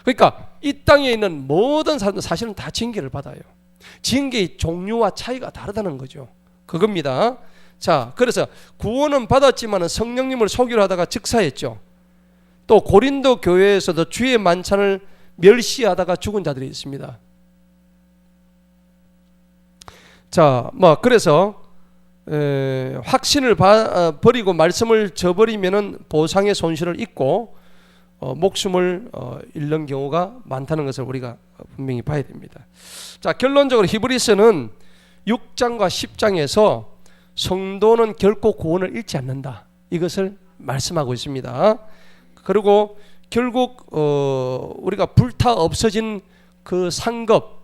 그러니까 이 땅에 있는 모든 사람들 사실은 다 징계를 받아요. 징계의 종류와 차이가 다르다는 거죠. 그겁니다. 자, 그래서 구원은 받았지만 성령님을 속이려 하다가 즉사했죠. 또 고린도 교회에서도 주의 만찬을 멸시하다가 죽은 자들이 있습니다. 자, 그래서 확신을 버리고 말씀을 저버리면은 보상의 손실을 입고 목숨을 잃는 경우가 많다는 것을 우리가 분명히 봐야 됩니다. 자, 결론적으로 히브리서는 6장과 10장에서 성도는 결코 구원을 잃지 않는다, 이것을 말씀하고 있습니다. 그리고 결국 우리가 불타 없어진 그 상급,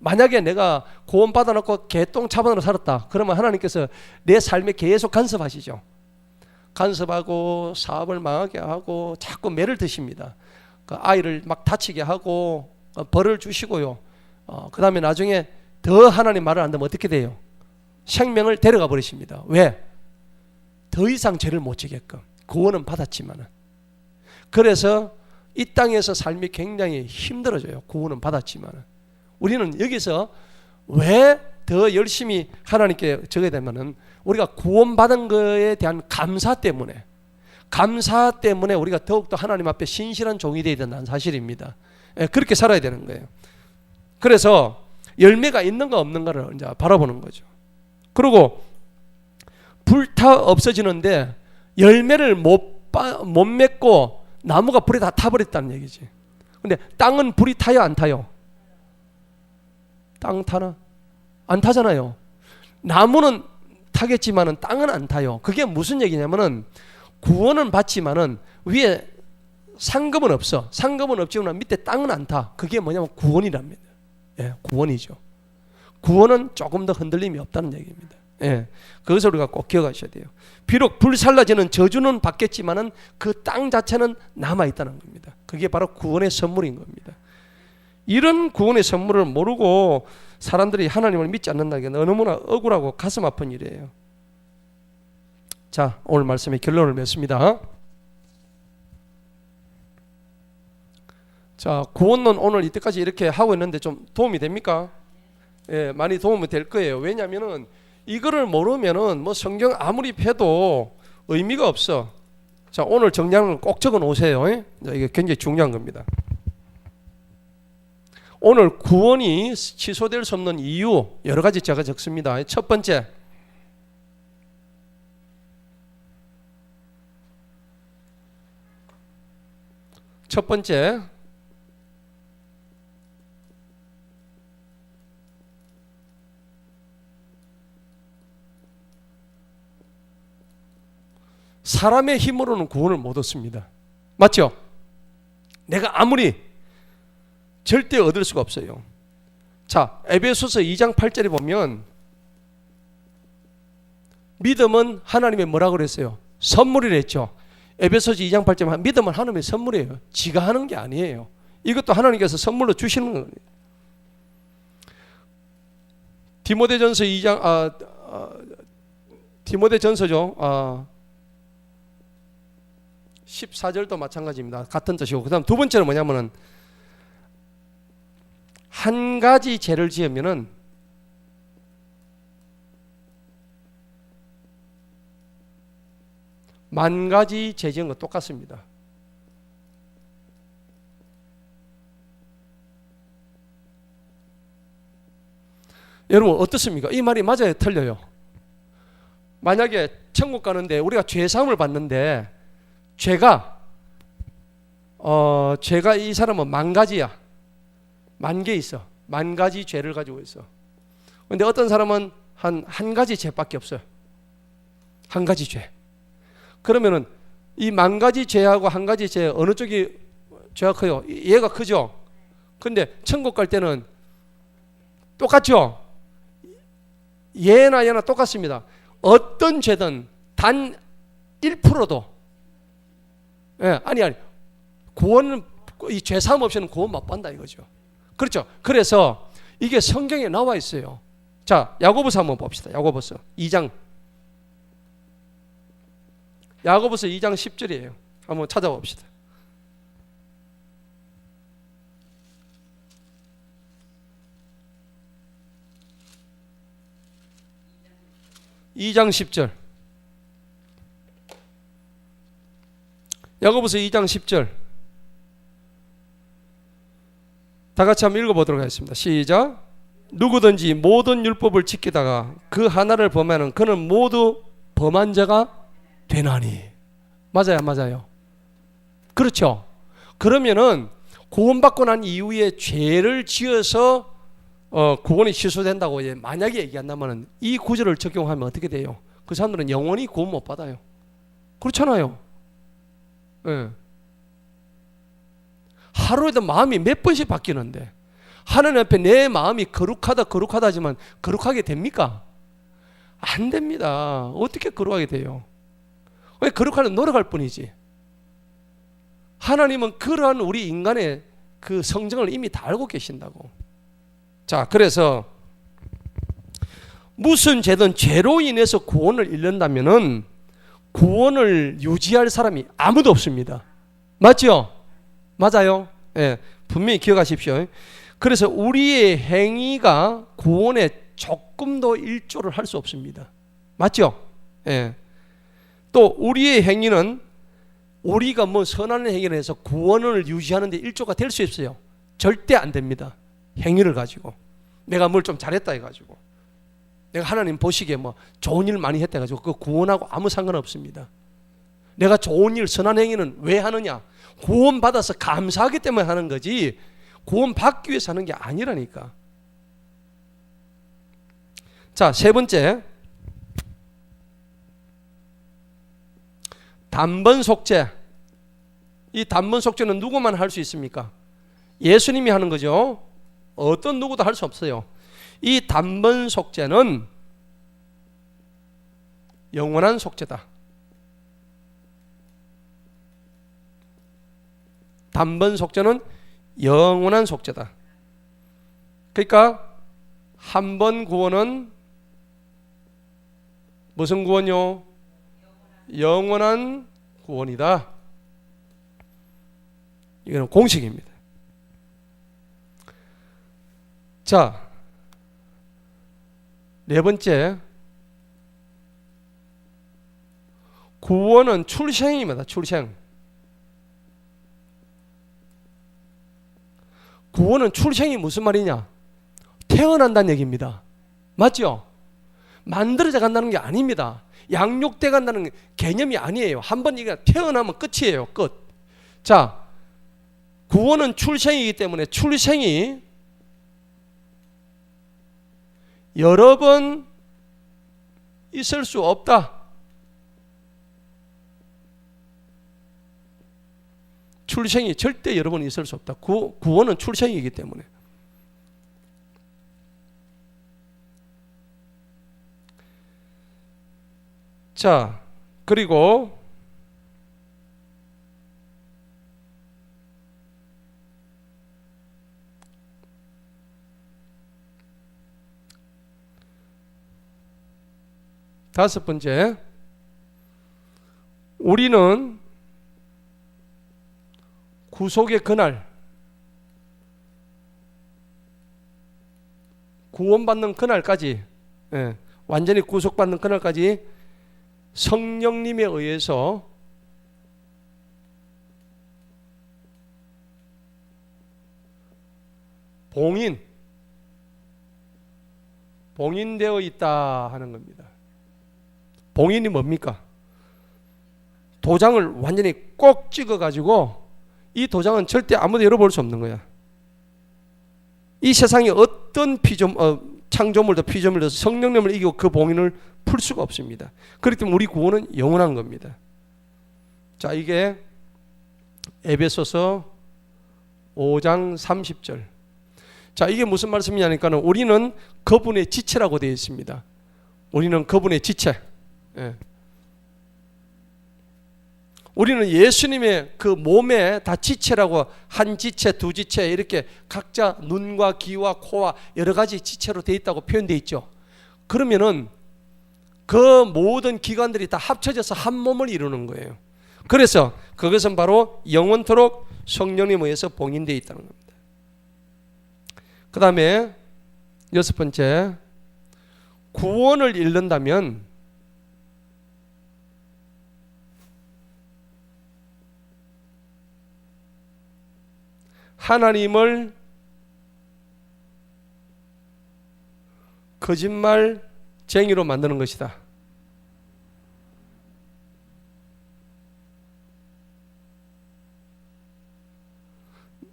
만약에 내가 구원 받아놓고 개똥차반으로 살았다 그러면 하나님께서 내 삶에 계속 간섭하시죠. 간섭하고 사업을 망하게 하고 자꾸 매를 드십니다. 그 아이를 막 다치게 하고 벌을 주시고요. 그 다음에 나중에 더 하나님 말을 안 듣면 어떻게 돼요? 생명을 데려가 버리십니다. 왜? 더 이상 죄를 못 지게끔. 구원은 받았지만은. 그래서 이 땅에서 삶이 굉장히 힘들어져요. 구원은 받았지만은. 우리는 여기서 왜 더 열심히 하나님께 적어야 되면은 우리가 구원받은 것에 대한 감사 때문에 우리가 더욱더 하나님 앞에 신실한 종이 되어야 된다는 사실입니다. 그렇게 살아야 되는 거예요. 그래서 열매가 있는가 없는가를 이제 바라보는 거죠. 그리고 불타 없어지는데 열매를 못 맺고 나무가 불에 다 타버렸다는 얘기지. 근데 땅은 불이 타요, 안 타요? 땅 타나? 안 타잖아요. 나무는 타겠지만은 땅은 안 타요. 그게 무슨 얘기냐면은 구원은 받지만은 위에 상급은 없어. 상급은 없지만 밑에 땅은 안 타. 그게 뭐냐면 구원이랍니다. 예, 구원이죠. 구원은 조금 더 흔들림이 없다는 얘기입니다. 예, 그것을 우리가 꼭 기억하셔야 돼요. 비록 불살라지는 저주는 받겠지만은 그 땅 자체는 남아 있다는 겁니다. 그게 바로 구원의 선물인 겁니다. 이런 구원의 선물을 모르고 사람들이 하나님을 믿지 않는다는 게 너무나 억울하고 가슴 아픈 일이에요. 자, 오늘 말씀의 결론을 맺습니다. 자, 구원론 오늘 이때까지 이렇게 하고 있는데 좀 도움이 됩니까? 예, 많이 도움이 될 거예요. 왜냐하면은 이거를 모르면은 뭐 성경 아무리 펴도 의미가 없어. 자, 오늘 정리하는 걸 꼭 적어 놓으세요. 예? 이게 굉장히 중요한 겁니다. 오늘 구원이 취소될 수 없는 이유 여러 가지 제가 적습니다. 첫 번째, 사람의 힘으로는 구원을 못 얻습니다. 맞죠? 내가 아무리 절대 얻을 수가 없어요. 자, 에베소서 2장 8절에 보면 믿음은 하나님의 뭐라고 그랬어요? 선물이라 했죠. 에베소서 2장 8절에 믿음은 하나님의 선물이에요. 지가 하는 게 아니에요. 이것도 하나님께서 선물로 주시는 거예요. 디모데전서 2장 디모데전서죠. 14절도 마찬가지입니다. 같은 뜻이고. 그다음 두 번째는 뭐냐면은 한 가지 죄를 지으면은 만 가지 죄 지은 거 똑같습니다. 여러분 어떻습니까? 이 말이 맞아요, 틀려요? 만약에 천국 가는데 우리가 죄 사함을 받는데 죄가 이 사람은 만 가지야. 만 개 있어. 만 가지 죄를 가지고 있어. 근데 어떤 사람은 한 가지 죄밖에 없어요. 한 가지 죄. 그러면은 이 만 가지 죄하고 한 가지 죄 어느 쪽이 죄가 커요? 얘가 크죠? 근데 천국 갈 때는 똑같죠? 얘나 똑같습니다. 어떤 죄든 단 1%도 아니 구원은 이 죄사함 없이는 구원 못 받는다 이거죠. 그렇죠? 그래서 이게 성경에 나와 있어요. 자, 야고보서 한번 봅시다. 야고보서 2장 10절이에요. 한번 찾아봅시다. (2장 10절) 야고보서 2장 10절 다 같이 한번 읽어보도록 하겠습니다. 시작. 누구든지 모든 율법을 지키다가 그 하나를 범하는 그는 모두 범한 자가 되나니. 맞아요, 맞아요. 그렇죠. 그러면은 구원받고 난 이후에 죄를 지어서 구원이 취소된다고 만약에 얘기한다면 이 구절을 적용하면 어떻게 돼요? 그 사람들은 영원히 구원 못 받아요. 그렇잖아요. 네. 하루에도 마음이 몇 번씩 바뀌는데 하나님 앞에 내 마음이 거룩하다 하지만 거룩하게 됩니까? 안 됩니다. 어떻게 거룩하게 돼요? 왜 거룩하려고 노력할 뿐이지. 하나님은 그러한 우리 인간의 그 성정을 이미 다 알고 계신다고. 자, 그래서 무슨 죄든 죄로 인해서 구원을 잃는다면은 구원을 유지할 사람이 아무도 없습니다. 맞죠? 맞아요. 예, 분명히 기억하십시오. 그래서 우리의 행위가 구원에 조금도 일조를 할 수 없습니다. 맞죠? 예. 또 우리의 행위는 우리가 뭐 선한 행위를 해서 구원을 유지하는 데 일조가 될 수 있어요. 절대 안 됩니다. 행위를 가지고 내가 뭘 좀 잘했다 해가지고 내가 하나님 보시기에 뭐 좋은 일 많이 했다 해가지고 그 구원하고 아무 상관없습니다. 내가 좋은 일 선한 행위는 왜 하느냐? 구원 받아서 감사하기 때문에 하는 거지 구원 받기 위해서 하는 게 아니라니까. 자, 세 번째, 단번 속죄. 이 단번 속죄는 누구만 할 수 있습니까? 예수님이 하는 거죠. 어떤 누구도 할 수 없어요. 이 단번 속죄는 영원한 속죄다. 단번 속죄는 영원한 속죄다. 그러니까 한 번 구원은 무슨 구원요? 영원한 구원이다. 이거는 공식입니다. 자, 네 번째, 구원은 출생입니다. 출생. 구원은 출생이 무슨 말이냐? 태어난다는 얘기입니다. 맞죠? 만들어져 간다는 게 아닙니다. 양육돼 간다는 개념이 아니에요. 한번 이게 태어나면 끝이에요. 끝. 자, 구원은 출생이기 때문에 출생이 여러 번 있을 수 없다. 출생이 절대 여러 번 있을 수 없다. 구원은 출생이기 때문에. 자, 그리고 다섯 번째, 우리는 구속의 그날, 구원받는 그날까지, 완전히 구속받는 그날까지 성령님에 의해서 봉인되어 있다 하는 겁니다. 봉인이 뭡니까? 도장을 완전히 꼭 찍어가지고 이 도장은 절대 아무도 열어볼 수 없는 거야. 이 세상에 어떤 창조물도 피조물도 성령님을 이기고 그 봉인을 풀 수가 없습니다. 그렇기 때문에 우리 구원은 영원한 겁니다. 자, 이게 에베소서 5장 30절. 자, 이게 무슨 말씀이냐니까 우리는 그분의 지체라고 되어 있습니다. 우리는 그분의 지체. 예. 우리는 예수님의 그 몸에 다 지체라고, 한 지체, 두 지체 이렇게 각자 눈과 귀와 코와 여러 가지 지체로 되어 있다고 표현되어 있죠. 그러면은 그 모든 기관들이 다 합쳐져서 한 몸을 이루는 거예요. 그래서 그것은 바로 영원토록 성령님에 의해서 봉인되어 있다는 겁니다. 그 다음에 여섯 번째, 구원을 잃는다면 하나님을 거짓말쟁이로 만드는 것이다.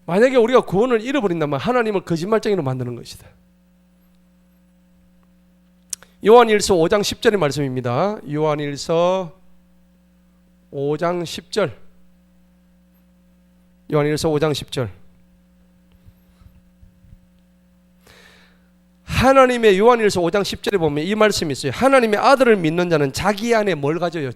만약에 우리가 구원을 잃어버린다면 하나님을 거짓말쟁이로 만드는 것이다. 요한일서 5장 10절의 말씀입니다. 요한일서 5장 10절. 요한일서 5장 10절. 하나님의 요한일서 5장 10절에 보면 이 말씀이 있어요. 하나님의 아들을 믿는 자는 자기 안에 뭘 가져요?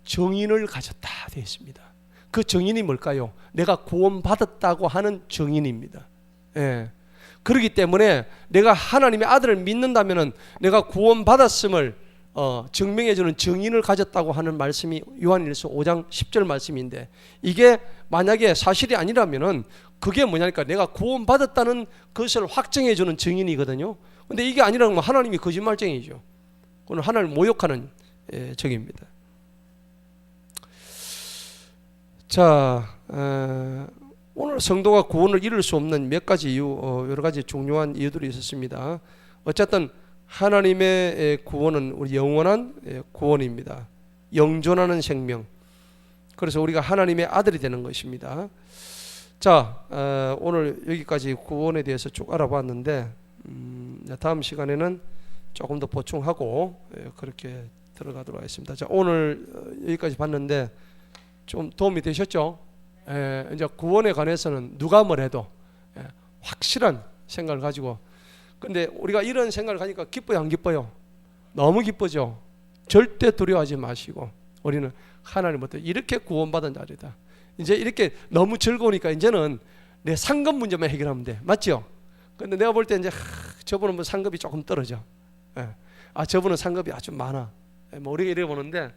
정인을 가졌다 되어 있습니다. 그 정인이 뭘까요? 내가 구원받았다고 하는 정인입니다. 예. 그렇기 때문에 내가 하나님의 아들을 믿는다면은 내가 구원받았음을 증명해주는 증인을 가졌다고 하는 말씀이 요한일서 5장 10절 말씀인데, 이게 만약에 사실이 아니라면은 그게 뭐냐니까 내가 구원받았다는 것을 확정해주는 증인이거든요. 근데 이게 아니라면 하나님이 거짓말쟁이죠. 그건 하나님을 모욕하는 적입니다. 자, 오늘 성도가 구원을 이룰 수 없는 몇 가지 이유, 여러 가지 중요한 이유들이 있었습니다. 어쨌든 하나님의 구원은 우리 영원한 구원입니다. 영존하는 생명. 그래서 우리가 하나님의 아들이 되는 것입니다. 자, 오늘 여기까지 구원에 대해서 쭉 알아봤는데, 다음 시간에는 조금 더 보충하고 그렇게 들어가도록 하겠습니다. 자, 오늘 여기까지 봤는데 좀 도움이 되셨죠? 이제 구원에 관해서는 누가 뭐래도 확실한 생각을 가지고, 근데 우리가 이런 생각을 가니까 기뻐요, 안 기뻐요? 너무 기쁘죠? 절대 두려워하지 마시고, 우리는 하나님부터 이렇게 구원받은 자리다. 이제 이렇게 너무 즐거우니까 이제는 내 상급 문제만 해결하면 돼. 맞죠? 근데 내가 볼 때 이제 저분은 뭐 상급이 조금 떨어져. 저분은 상급이 아주 많아. 뭐 우리가 이래 보는데,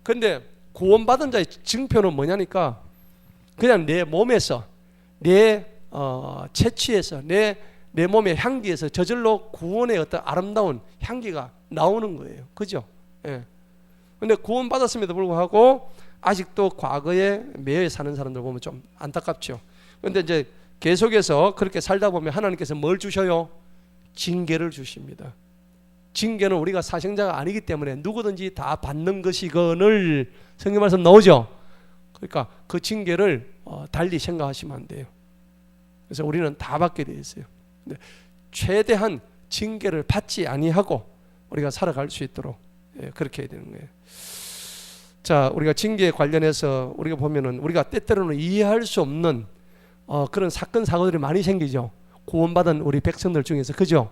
근데 구원받은 자의 증표는 뭐냐니까 그냥 내 몸에서, 내 체취에서, 내 몸의 향기에서 저절로 구원의 어떤 아름다운 향기가 나오는 거예요. 그죠? 근데 구원받았음에도 불구하고 아직도 과거에 매여 사는 사람들 보면 좀 안타깝죠. 근데 이제 계속해서 그렇게 살다 보면 하나님께서 뭘 주셔요? 징계를 주십니다. 징계는 우리가 사생자가 아니기 때문에 누구든지 다 받는 것이거늘 성경 말씀 나오죠. 그러니까 그 징계를 달리 생각하시면 안 돼요. 그래서 우리는 다 받게 되어 있어요. 근데 최대한 징계를 받지 아니하고 우리가 살아갈 수 있도록 그렇게 해야 되는 거예요. 자, 우리가 징계에 관련해서 우리가 보면은 우리가 때때로는 이해할 수 없는 그런 사건 사고들이 많이 생기죠. 구원받은 우리 백성들 중에서, 그죠?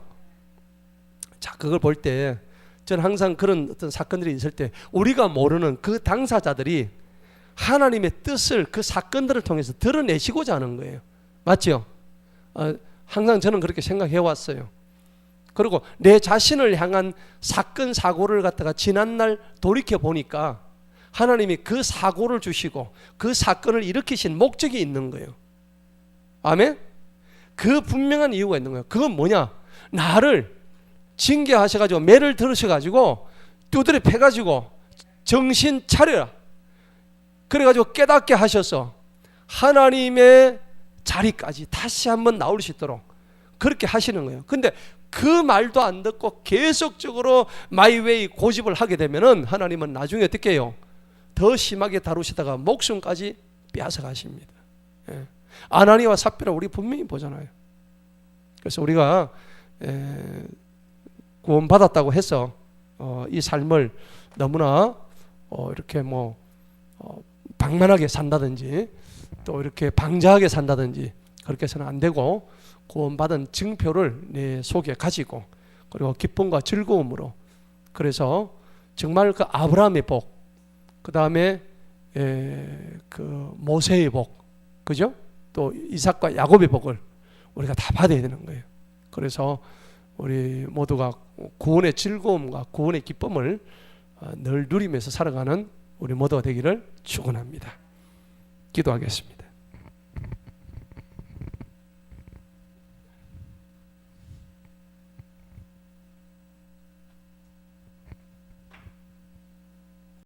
자, 그걸 볼 때 저는 항상 그런 어떤 사건들이 있을 때 우리가 모르는 그 당사자들이 하나님의 뜻을 그 사건들을 통해서 드러내시고자 하는 거예요. 맞죠? 항상 저는 그렇게 생각해 왔어요. 그리고 내 자신을 향한 사건 사고를 갖다가 지난날 돌이켜 보니까 하나님이 그 사고를 주시고 그 사건을 일으키신 목적이 있는 거예요. 아멘? 그 분명한 이유가 있는 거예요. 그건 뭐냐? 나를 징계하셔가지고 매를 들으셔가지고 두드려 패가지고 정신 차려라. 그래가지고 깨닫게 하셔서 하나님의 자리까지 다시 한번 나올 수 있도록 그렇게 하시는 거예요. 근데 그 말도 안 듣고 계속적으로 마이웨이 고집을 하게 되면은 하나님은 나중에 어떻게 해요? 더 심하게 다루시다가 목숨까지 빼앗아 가십니다. 아나니와 삽비라 우리 분명히 보잖아요. 그래서 우리가 구원받았다고 해서 이 삶을 너무나 이렇게 방만하게 산다든지 또 이렇게 방자하게 산다든지 그렇게 해서는 안 되고, 구원받은 증표를 내 속에 가지고 그리고 기쁨과 즐거움으로, 그래서 정말 그 아브라함의 복, 그 다음에 그 모세의 복, 그죠? 또 이삭과 야곱의 복을 우리가 다 받아야 되는 거예요. 그래서 우리 모두가 구원의 즐거움과 구원의 기쁨을 늘 누리면서 살아가는 우리 모두가 되기를 축원합니다. 기도하겠습니다.